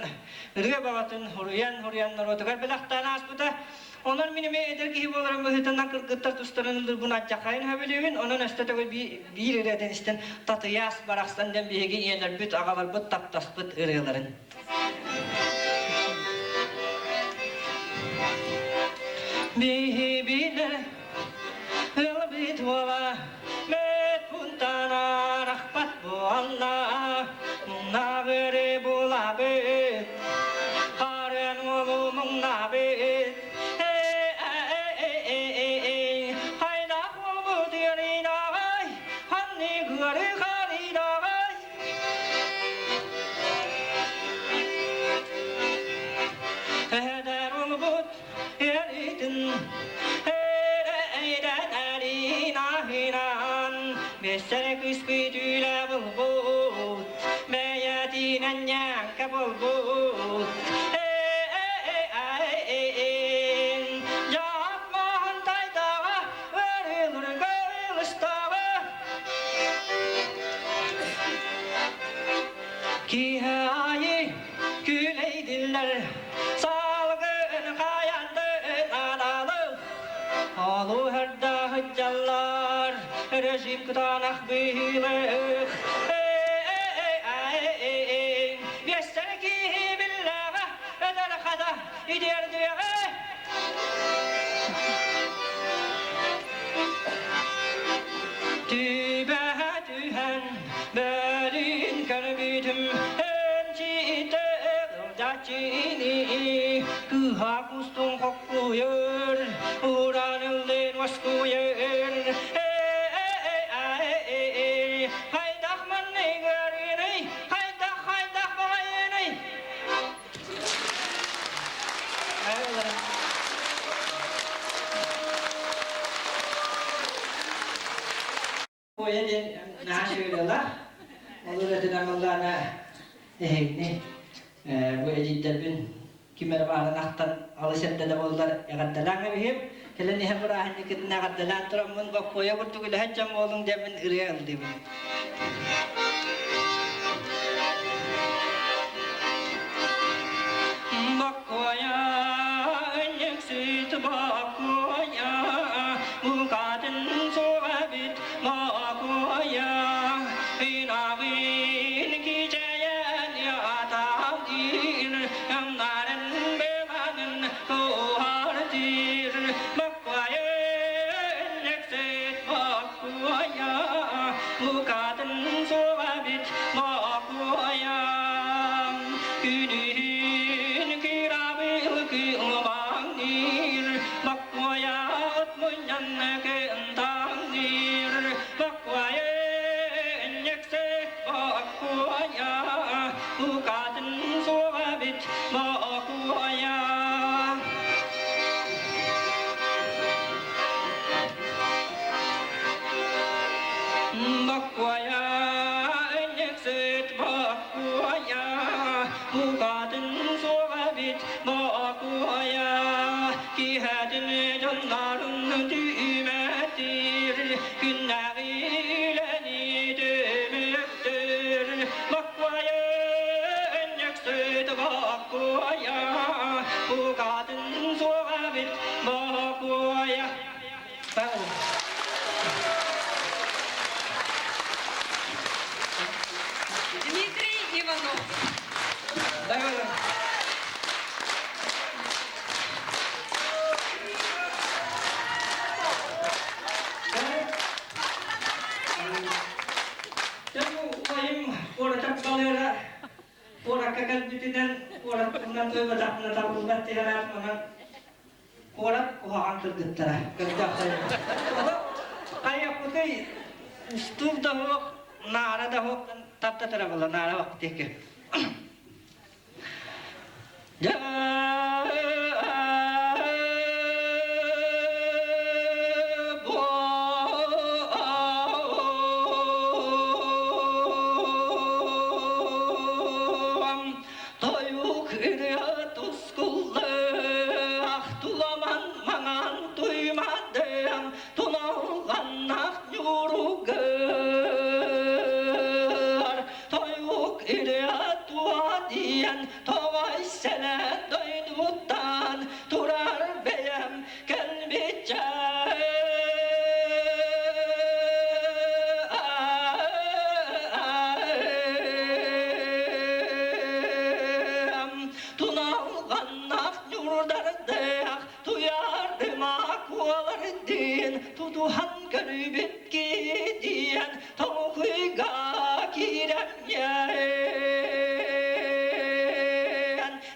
ırga babatın horuyan narodugar belaqtan asbuta. Onun minime eder ki bolar mühitandan kırgıttar tustaranın bunu açakayın habelewin. Onun üstte bir eden isten tatıyas baraqstan den bihegi yerler büt ağalar büt taptas büt ırgaların. Bihibine elbit wala met puntana rahmat bu Allah munna bere bulabe haren olu munna be hayda bu dirina ay hanni gari kharida ay eder ulbut eridin Besere küskütüyle bulbut Meyetinen yanka bulbut Yapmahan taydağa Verilir gaylıstağa Kihayi küleydiller Salgın kayandın analı Alu her dahi callar Rejim tanah bilir Yeser ki billaha Eder kada İder diye Tübe tühen Belin kalbidim Encide Dacini Kıha kustun kokluyor Uranılın vaskuyor Haydak manni garini Haydak bayini Bu yedi naşöyleler olur edilen Allah'ına eheyni bu ecidderbin kimer bağlı naktan alışette de bollar egaddalan ebihim keleni hem burahin ikidine egaddalan turamın bakkoya kurtuk ile heccam olun demin ırıya aldı bunu bakkoya önyeksit bakkoya bu kadın soğabit bakkoya inavin kiceyen yatağdir yanların belanın kohardir bakkoya önyeksit bakkoya bu kadın soğabit bakkoya günün kirabil kılmandir bakkoya atmayan kentandir bakkoya önyeksit bakkoya bu kadın soğabit bakkoya bakkoya önyeksit bakkoya bu kadın soğabit bakkoya ki hedin canların düğmedir günleriyle dömüktür bakkoya önyeksit bakkoya bu kadın soğabit bakkoya Дмитрий Иванов. Давай. Orang kakak bitinan orang punan tu badak nata bulat tiara mana orang orang tergetar kerja saya. Kayak putih stup dah nara dah tata terabala nara waktu ke. tutuhan görübüp gidiyen tohuyga girem yen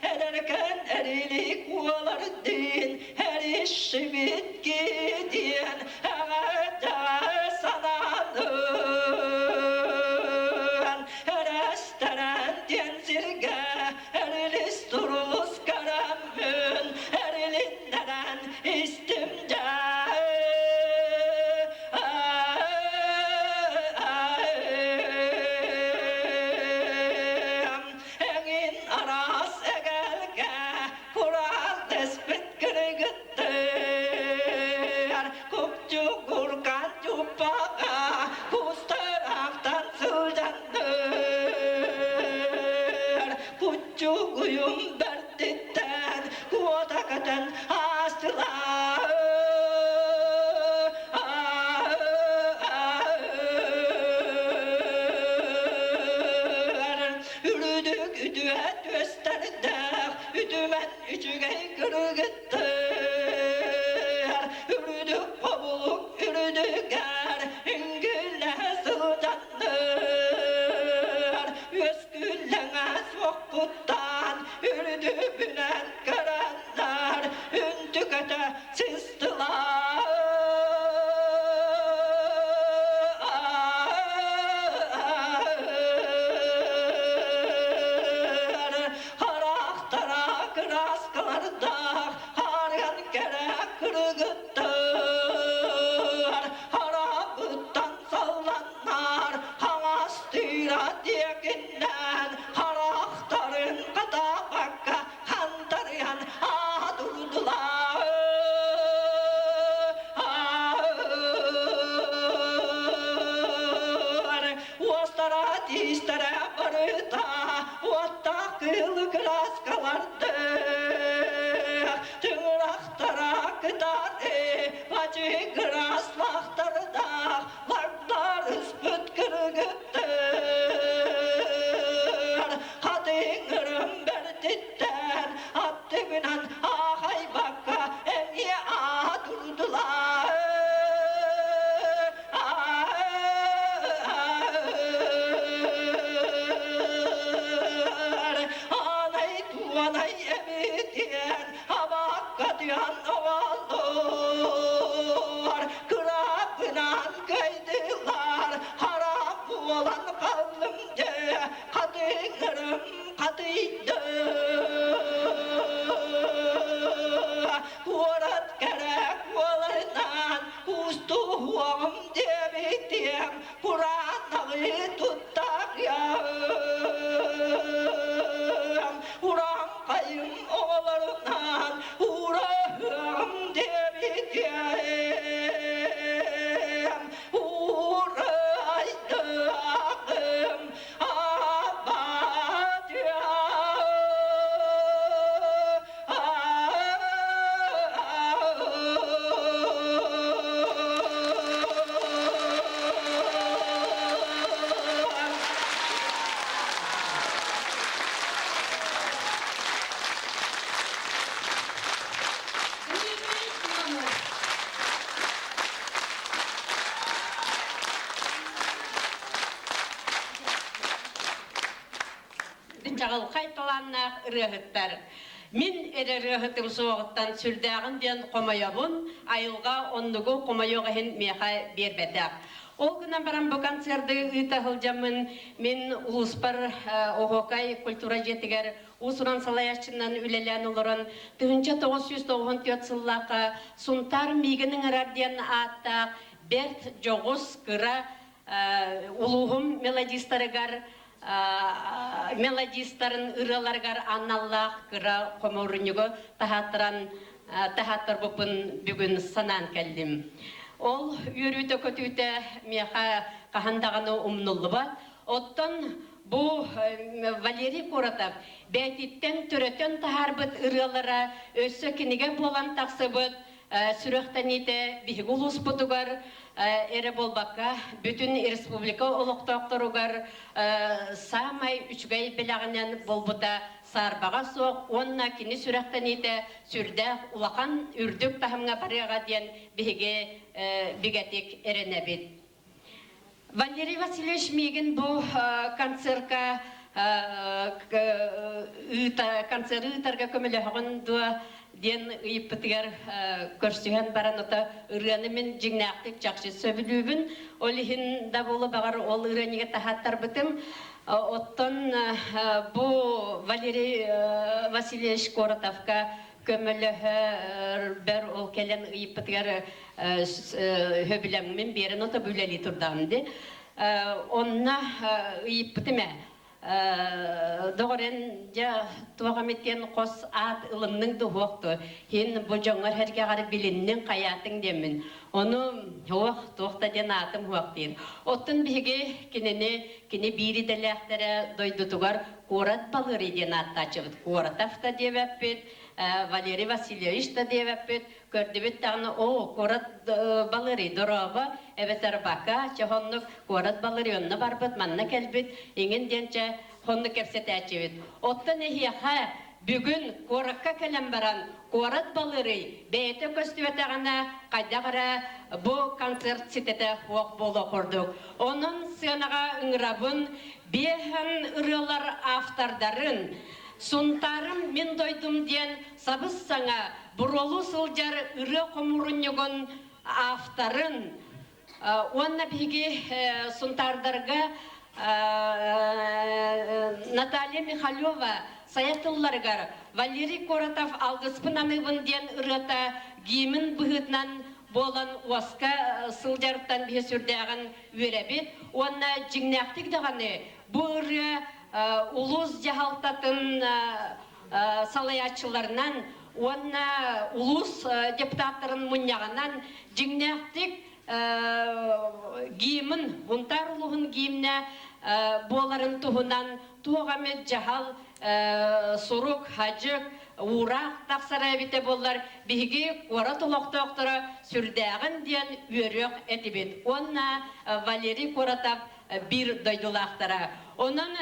ederken erilik olar din her işi bit gidiyen ağaca sananın eresteren denzirge erilis durulus karamın erilinden istimde engin aras egelge kural despet kırgıttır kupçu kurkan cupaga kustaraftan sılcandır kupçu uyum berditten kuotakaten astılar Ürüdük üdüet gösterdik Üdümen üçüge kırgıttır Ürüdük kovuluk ürüdüker Üngülle sılcandır Özgüllene sokuttan Ürüdübünen karanlar Üntükete sızdılar Haraktarak raskalardak Haryan gerek kırgıttır Harabıttan sallanlar Havastira diyekinden Haraktarın katabakka Kandarayan durdular Ostara distere barıta Otta kılık raskalardı Tığraktara kıdarı Vacı kıraslaktarda Varlar ıspıt kırgıttır Kadınırım berditten Attı günen ahay bakka Emiye durdular Anay tuanay emitiyen Habakka diyen ovallar Kırapınan kaydılar Harap olan kavlım diye Kadınırım kadıydı Kurat gerek olarından Ustu huam diye bitiyem Kur'an'ı tuttak ya Uram kayım oğlarından Uram diye bitiyem Uraydım abad ya Çağıl kaytalannak ırıhıttar. Min ere ırıhıtım soğuktan sürdağın diyen komayabun, ayılga onlugu komayoğahin meha berbedak. Ol günden baran bu konserdi ıtahılcamın min uluspar Ohokay kultura jetiger usuran salayaşçından ülelen olurun 1994 yıllıqa suntar miginin radyan atta bert joğuz kıra uluhum melodistarıgar melodistарын ыраларгар анналлах кыра коморунюго тахаттар бупун бүгүн санан келдим. Ол үрүтө көтүтө меха кахандаганы умнуллуба. Оттон бу Валерий Коратов бетиттен төрөтөн тахарбыт ыралара өссө киниге болан таксыбыт сүрөхтәните биһиги улус бутугар эре болбакка бүтүн республика олоктоокторугар самай үчгэй белагынан болбута сарбага соок онна кини сүрөхтәните сүрдэх улахан үрдүк тахымга барыга диен биһиги бигетик эренебит. Валерий Васильевич Мигин бу концертка концерт ытарга көмөлөһөгөн дуа ден ыйыппытыгар көрсүгөн баран ота ырыаны мен жигнактык жакшы сөбүлүүбүн олихин да болу багар ол ырыаниге тахаттар бытым оттон бу Валерий Васильевич Коротовка көмөлөһөр бер ол келен ыйыппытыгар höbülemmin beri nota büleli turdandı. Onna ыйыппытыме Doğren ja tuğametten qos at ılımның duhoktu. Hen bu joңор herge garı bilinnin qayatın demin. Onu hoq toqta den atım hoq deyir. Ottun bigi kini biri delektere doydutugar Korat balıri den attaçıbıt. Koratafta deveppet, Валерий Васильевич да девеппет, көрдүбүт тагына Korat balıri дорова, эветер бака, чахоннук Korat balıri онна барбыт, манна келбит, иңин денче хонну кепсетәчебит. Оттан эхиха бүгүн Korakka келем баран Korat balıri бейте көстүбетагына кайдагара бу концерт ситете хоқ боло курдук. Онун сценага ыңрабын бехан ырылар автордарын Сунтарым мен дойдум ден сабыз саңа буролу сылжар ыры комуруньогон автарын онна биги сунтардарга Наталья Михайлова саятылларгар Валерий Коротов алгыспын аныбын ден ырыта гимин быхытнан болан оска сылжарыптан бе сүрдәгін өребет онна жигнактик даганы бу ыры улус жахалтатын салаячыларынан, онна улус депутаттарын мұньяғынан жигнактик геймін, ұнтар улуғын гейміне боларын туғынан туғамет жахал сурук, хажык, урақ тақсара бите болар биги Korat олоқтоқтыры сүрдәғін ден өрек әтібет. Онна Валерий Коротов bir doydulaqtara. Onun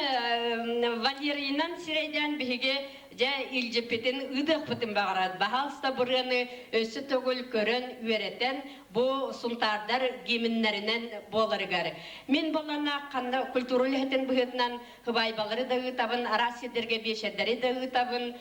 Valeriynан sireyden bihiге ja iljepetin ıdıq pıtın bağırad. Bahalsta buryanı ösü tögül körön üereten bu suntardar geminlerinden bolarıgar. Men bolana kanda kulturul heten bıhıtnan hıbaybaları da ıtabın, arasiderge beşedleri da ıtabın.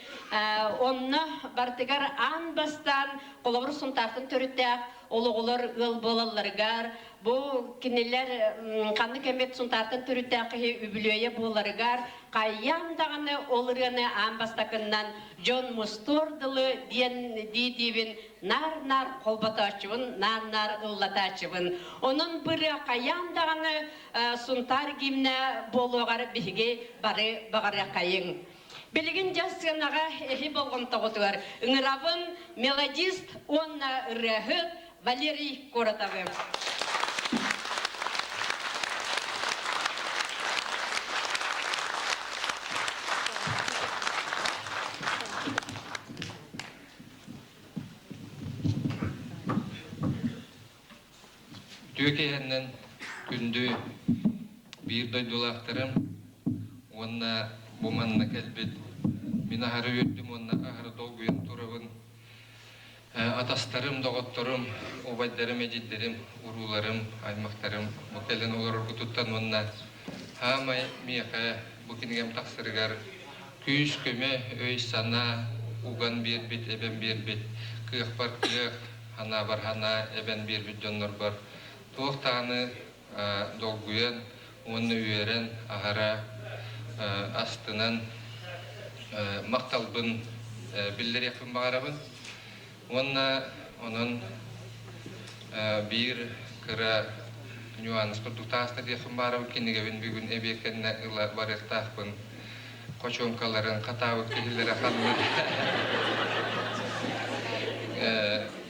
Onna bartıgar an bastan kolabır suntardın törüttek oluğular ıl bolallarıgar. Bu kineler kanlı kemet suntardın törüttek übülöye bolarıgar. Kayyan dağını oluryanı an bastakından John Mustordalı diyen didibin nar kolbata açıbın, nar ıllata açıbın. Onun bırı kayyan dağını suntar gimne boluğar bihige bari bağırı kayın. Bilgin jasınağa ehi bolğun toğutugar. Ingravın melodist onna rehı Валерий Коротов. Türkiye'nin gündü bir doydulaqtırım, onna bumanna kelbet, mina harı yöttüm, onna ahırı dolguyum turabın, atastarım, doğuttarım, obaydarım, ecidlerim, urularım, aymaqtarım, bu kelen olur kututtan onna hamay miyaka bu kinigem taksırgar, küyüş köme, öy sana, ugan bir bit, eben bir bit, kıyık bar kıyık, hana var hana, eben bir bit jonlar bar, Tuğtağını dolguyan, onu üyeren ahara astından maktalbın bildir yapın bağırabın. Onun bir kıra nüans kurduktaştır yapın bağırabın. Kini gevin bir gün ebiyekenne ıla barıqtağın koçonkaların katavık tehillere kalmır.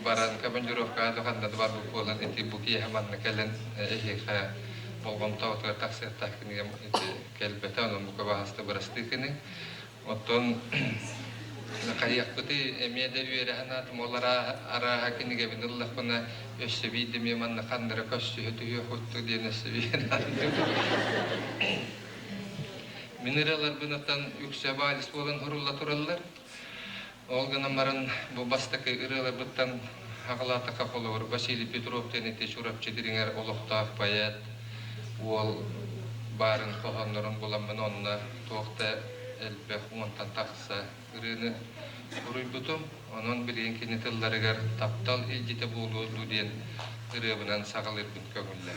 Baran kabanjurovka dohanda dabar bukolan iti buki haman kelen ehika bolgom tawta taksir takini iti kelbeta on buka bahasta berasti kini oton Kayakpıtı emiyede üyere hanatım olara ara hakiniga binillah bana össebiydi mimanna kandıra köstü hütü hütü diye nesebiyen Mineralar bunatan yüksek balis olan hurulla turallar. Olganamaran bu bastaki ırılar bıttan haqalata kapolur. Vasili Petrov tenete şurap çediringer oloqtaq bayat. Ol barın kohanların bulamın onna toqta elbe humantan taqsa ırını uruybutum. Onun bilgen kenetillarigar taptal iljite bulu diyen ırıbınan saqalir bin köngüller.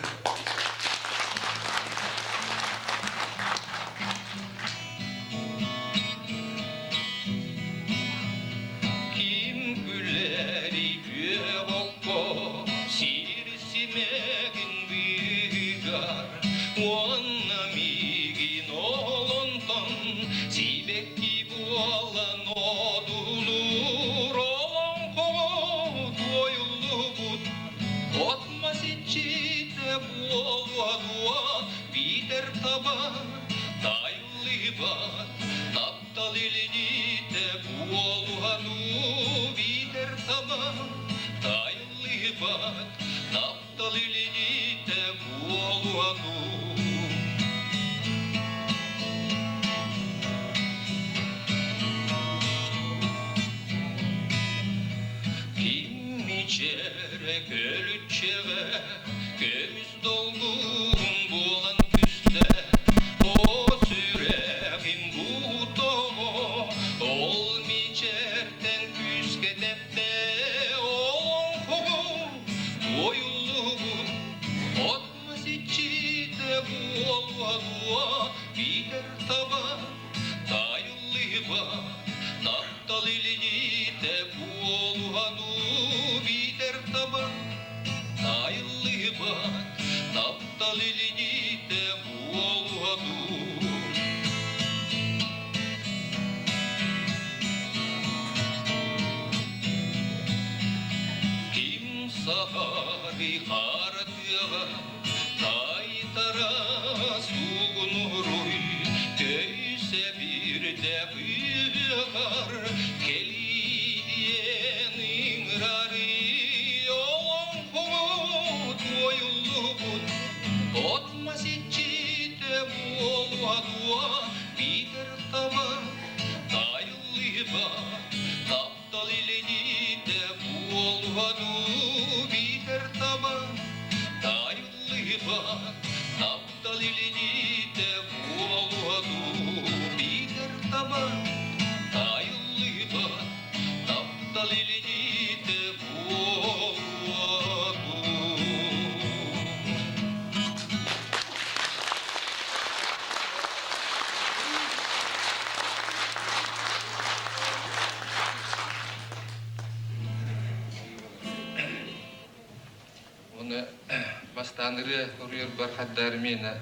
Bastanırı uruyor barhaddar mena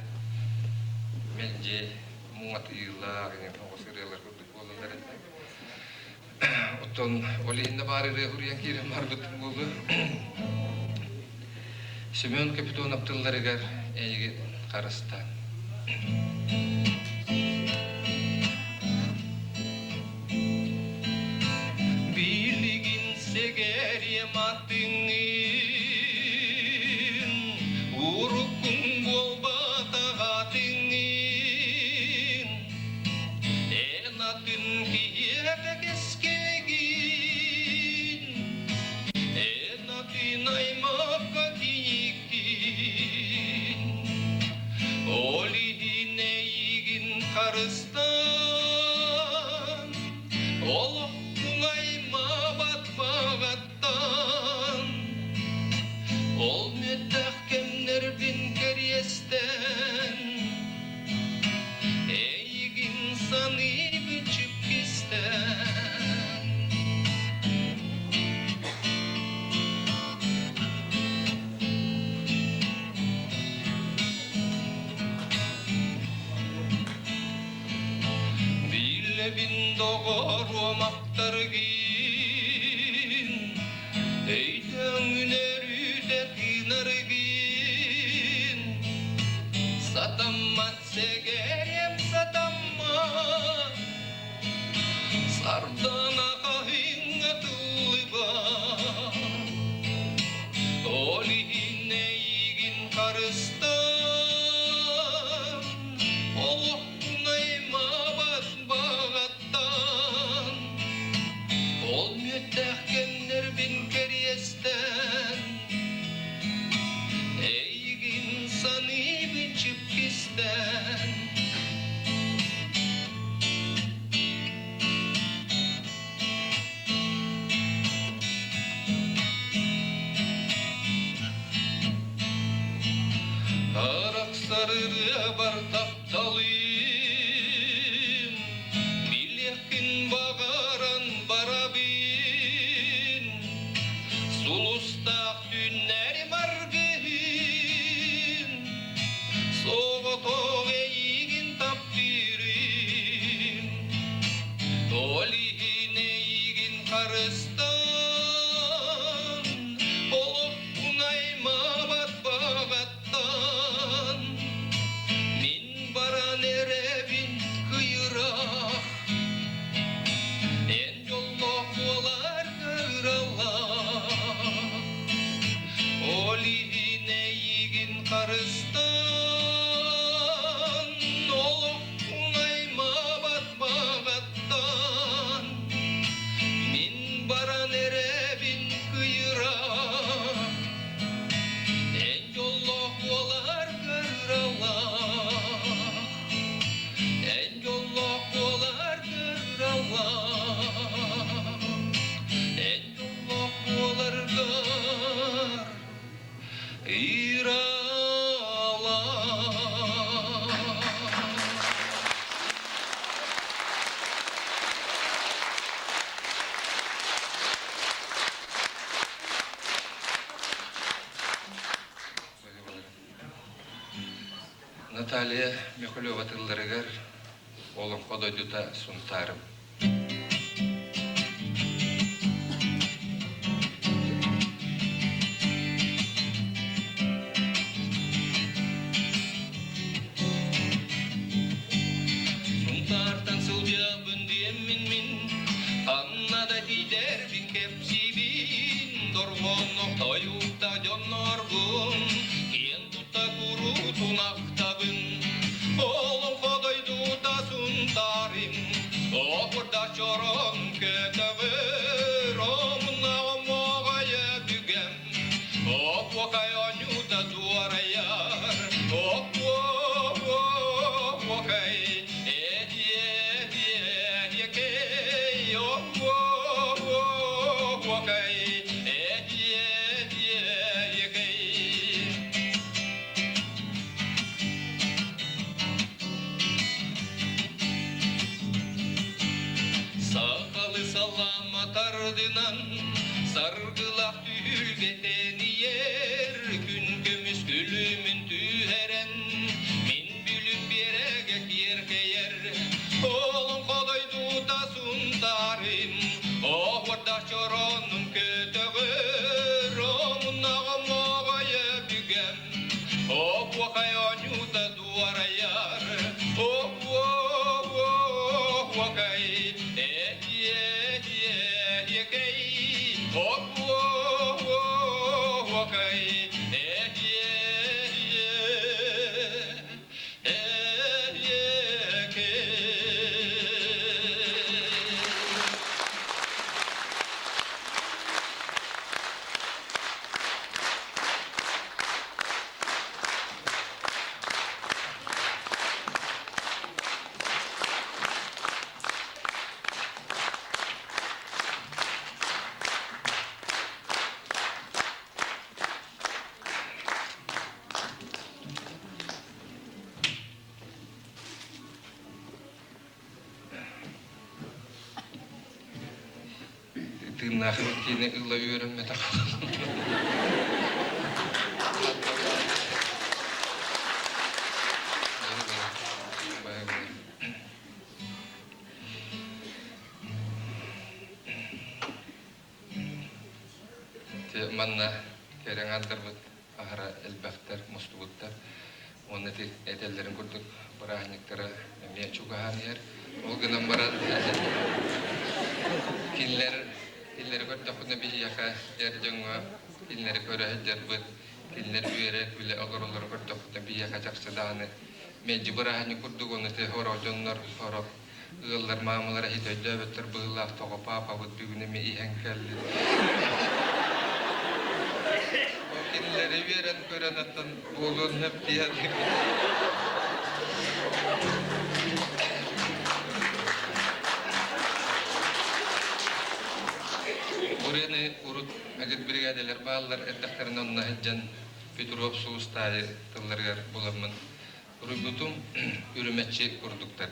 melje muat ila yani o seriyalar kurduk olanlar oton olihinde bari uryan kire marbut bulu Simeon Kapiton Abdullarigar egi Karastan Bilgin segeriye matini bin doğru maktargin Eyden ünerüde dinargin Satammat segerem satammat Sardana karıstan Olup bunayma batbağattan Olmuyor tehkenler bin keriyesten Ey insanı bin çıpkisten Arak sarıya bar taptalıyım Bilyekin bağaran barabin Sulustak dünleri margın Soğutu eğin tapdirim Olihin eğin karıstan Olup bunayma batbağattan Min baran erebin kıyırak En yolluk olar kıralak Olihin eğin karıstan Olup bunayma batbağattan Min baran erebin kıyırak En yolluk olar kıralak En yolluk olar kıralak En yolluk olar kıralak Наталья Михайлова тылларыгар олым кодойдута сунтарым. Сунтартан сылбябын диеммин мин, аннада тидер бин кепсибин, дорвонок тоюкта жоннорбун, кien тута куру тунактабын, олым кодойдута сунтарым, окурда чорон кетебир, омна омогая бүгем, оквакай онюта дуараяр, оквакай Ardından sargılak tügeten yer gün kömüs gülümün tüheren min bülüm birege yerkeyer oğlum kolaydu da suntarım oh varda çoronun kötüğür omun ağam oğaya bügem oh vakay onyu da duvara yar oh vakay Tırnağını yine ılla öğrenme takıldım. Manna kerengandır bu ahara elbaktar, mustubuttar. Onu etellerin kurduk, bırahnikleri, emniyet çukahan yer. O günden baran kinler, kinleri kurduk, bunu bir yaka yer cunga, kinleri köre heccer bu Kinler üyerek bile agaralar gördük bir yakacaksa dağını. Mecbur ahni kurduk onu te horojonlar horop. Yıllar mamalara hiç ödebettir bığılak toğu papa bud bir günü mi ihan kelli. O kinleri üyeren gören atan bulun hep diye. Buraya urut agit brigadeler bağlar ettiklerin onunla hiccan Petrov Suustayı tıllargar bulamın. Urubutum ürümetçi kurduklar.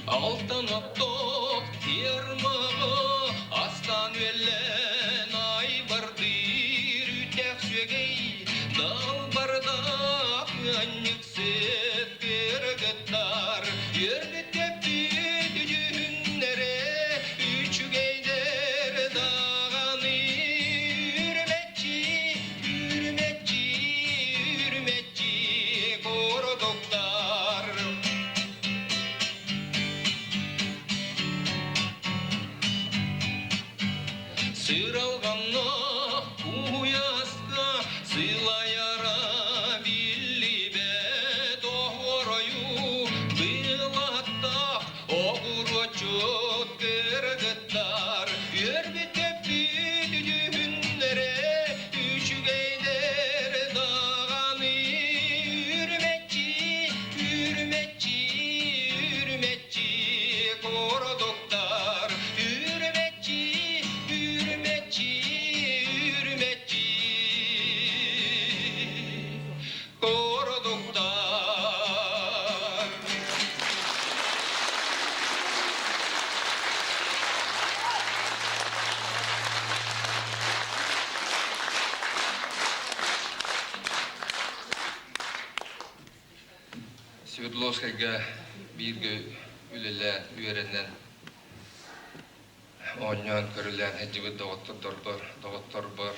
Altın ottok tiermağı aslan vellen ay bardir ütek sügey dal bardak anyık set gergettar yerget tepti düğünlere üç geyder dağını yürümetçi yürümetçi yürümetçi korodoktar. Sıralganna uyaska sılayara billi be doğroyu bilatta oğru çot gergettar yerbi tepti düğünlere üç geyder dağını yürümetçi yürümetçi yürümetçi korodoktar yürümetçi yürümetçi yürümetçi korodoktar. Sverdlovskayga birge ülele üyerenden onyan körülen hecibi doktor bar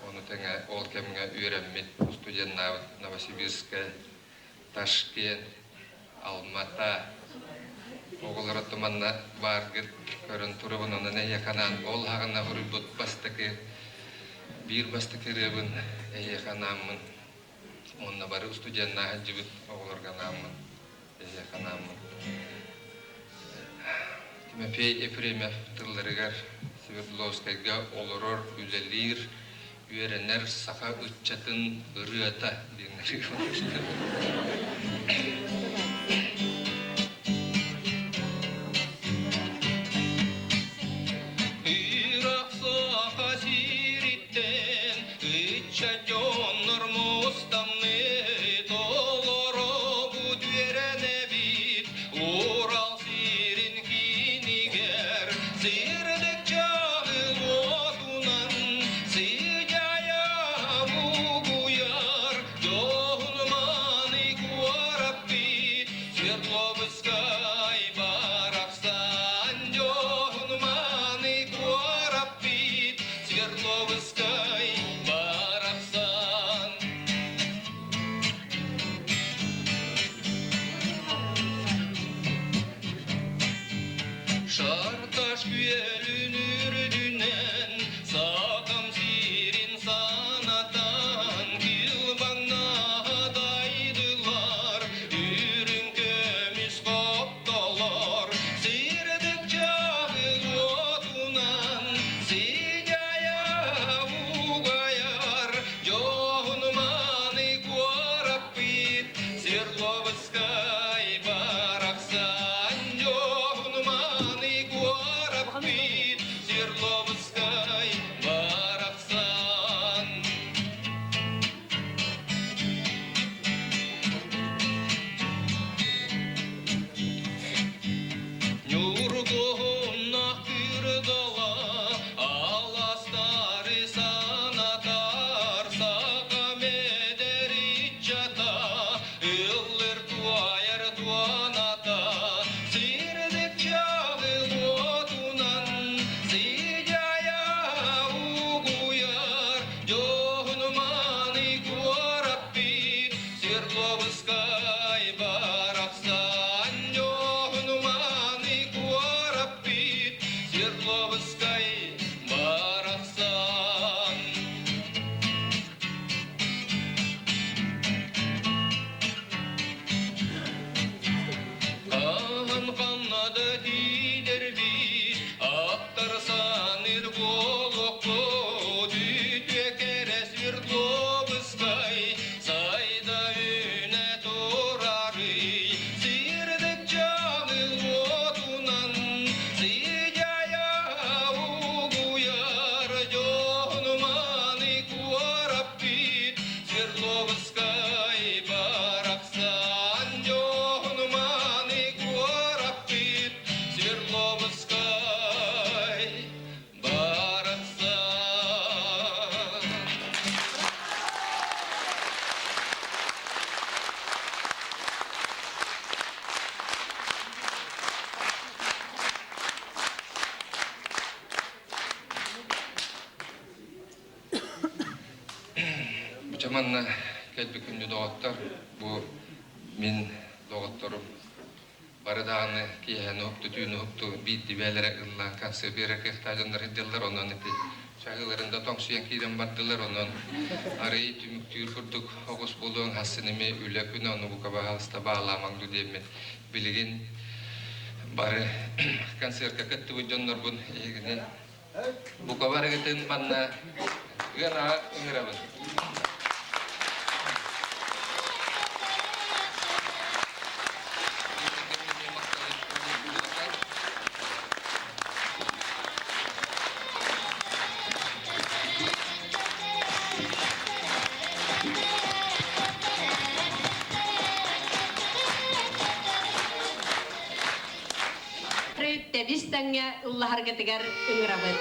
onu tenge ol kemge üyrenmit studiyen Novosibirsk, Taşkent, Almata oğulları tumanna bargıt körün turubun onu ne yakanan ol hağına hurubut bastaki bir bastaki rebin yakanamın onna barı studiyen hecibi oğullarga namın yakanamın. Timofey Efremov tıllarıgar Sverdlovskayga oloror ülelir üyerenler saka ıççatın ırıata dinleri. Irak saka siritten ıçça jonlar mustamne doloro bu düerene bit Ural sirin kiniger sirdek çağıl otunan sicaya muguyar johulmani kuarapit Sverdlovskay baraksan johulmani kuarapit Sverdlovskay baraksan. Şartaş güyelün ürdünen sakam sirin sanatan kilbana daydılar ürün kömüs koptalar sirdik çağıl otunan sicaya ugayar johunmani kuarapit Sverdlovskay baraksan johunmani kuarapit Sverdlovskay baraksan. Свердловскай барахсан жохнуманы куараппит Свердловскай барахсан Хан каннады тидербит Ақтарсан ирголоқпу Дүтө кере Свердловскай Сайда үне турары Сирдік жаны отунан Сидяя угуяр Жонуманы куараппит Свердловскай барахсан Жонуманы куараппит Свердловскай барахсан Бучаманна келбі күнді доғаттар, бұ мен доғаттарым барыдағаны кейхәні ұқты, түйіні ұқты, бейді бәлірі ұллан кансы берек ехтажындар хидділер, онын еті шағыларында тоңсуян кейден бардылар, онын арай түміктүйір күрдік оғыз болуын хасынеме үлі күні, оны бұқа бағалыста бағаламаңды деймін. Білген бары концертка кәтті бұджанлар бұн егіне бұқа бары кәтін банна ғана үңірабын. Трейте бистәңгә уллаһар гетегәр үңрәбет.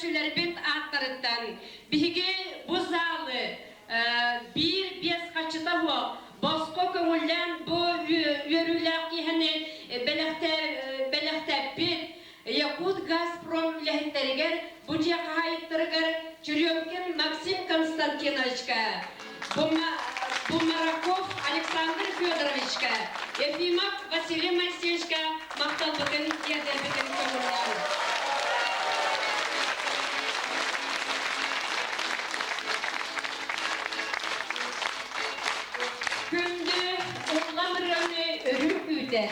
köröççüler bit atlarından bihige bu zalı bir beş kaçıta bu Bosko köngülden bu yörülek hani belekte bit Yakut Gazprom lehteriger bu caka hayıttırıgar Çürüyomkin Maksim Konstantinovichka Bumarakov Alexander Fyodorovichka Efimov Vasiliy Moiseyevchka Maktal bakın yerder bakın köngülden Gündü uğlamırını örüm üder.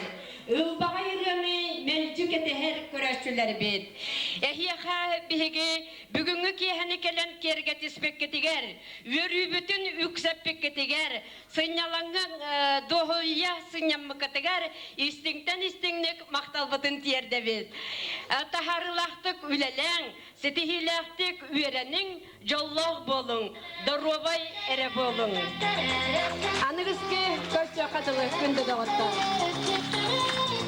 Ilbağayrını melcükete her köreşçüler bit. Ehiyaha bihigi bugünkü kihani kelen kerget ispekketiger. Yürü bütün yükseppekketiger. Sınyalangan doğuya sınyammıketiger. İstingnek maktalbatın tiyerde bit. Taharılahtık ülelen. Setihilahtık üyerenin jolloh bolun. Darobay ere bolun. Anırızki köşe katılı gündü doğatta.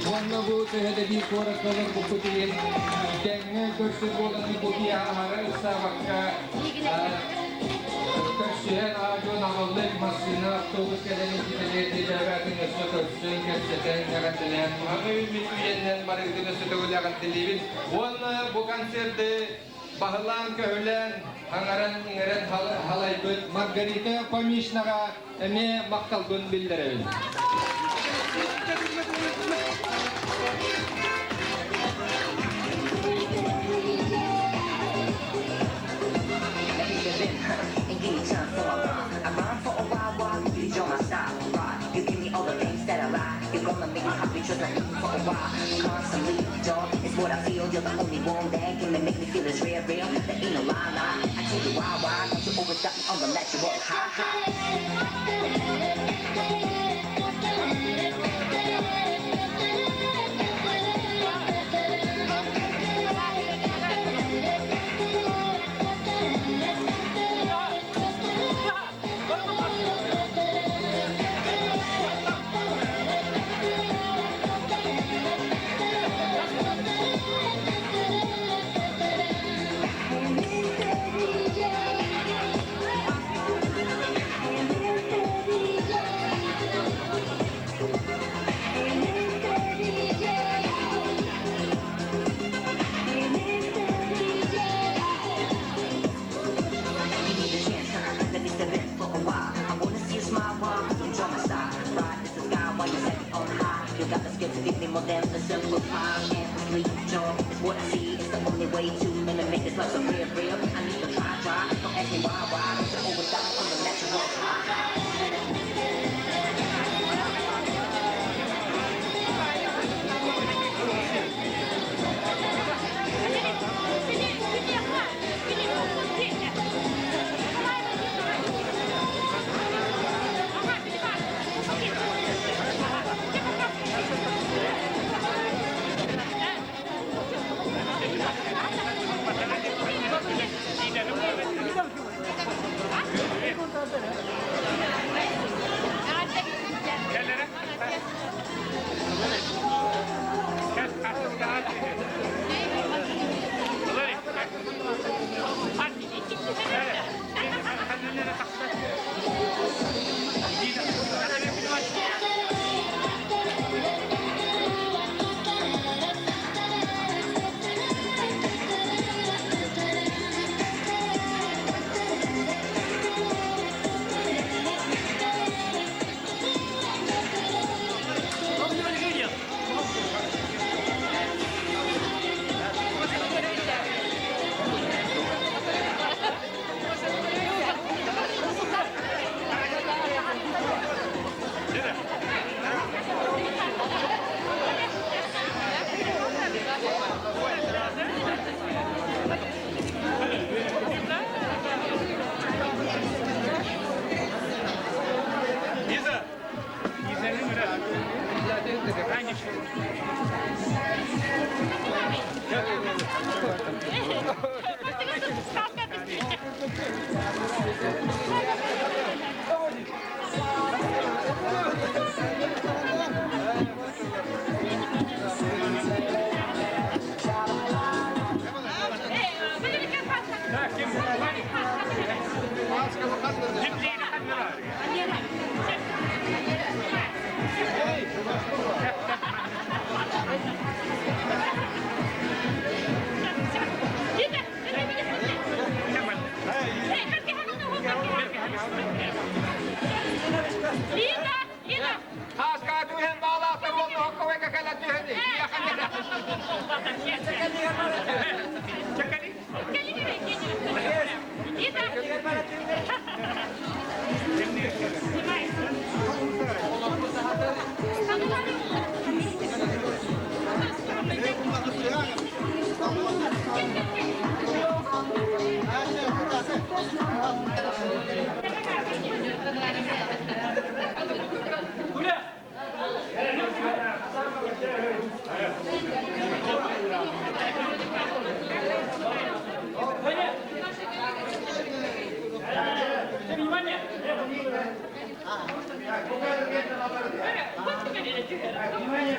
Wannan bu tehde bir korakların bu kutuyen denge görsel olan bu bir ahara sabakka köşeyen ağacın ağırlık masina otobüs gelen gideleri devletin üstü köşeyen gerçekten yaratılan ama ümitiyetten marıdını sütülen dilibin wannan bu konserde bahlan köhlen angaran ingeren halaybet Margarita Pamishnaga eme maktalgun bildirelim. It's what I feel, you're the only one that can make me feel it's real. There ain't no lie. I take you wild. Don't you overstep me on the natural high. More than the simple pie and sleep joy is what I see. It's the only way to make this life so real. I need to try. Don't ask me why. Don't you overstep on the natural high. Внимание,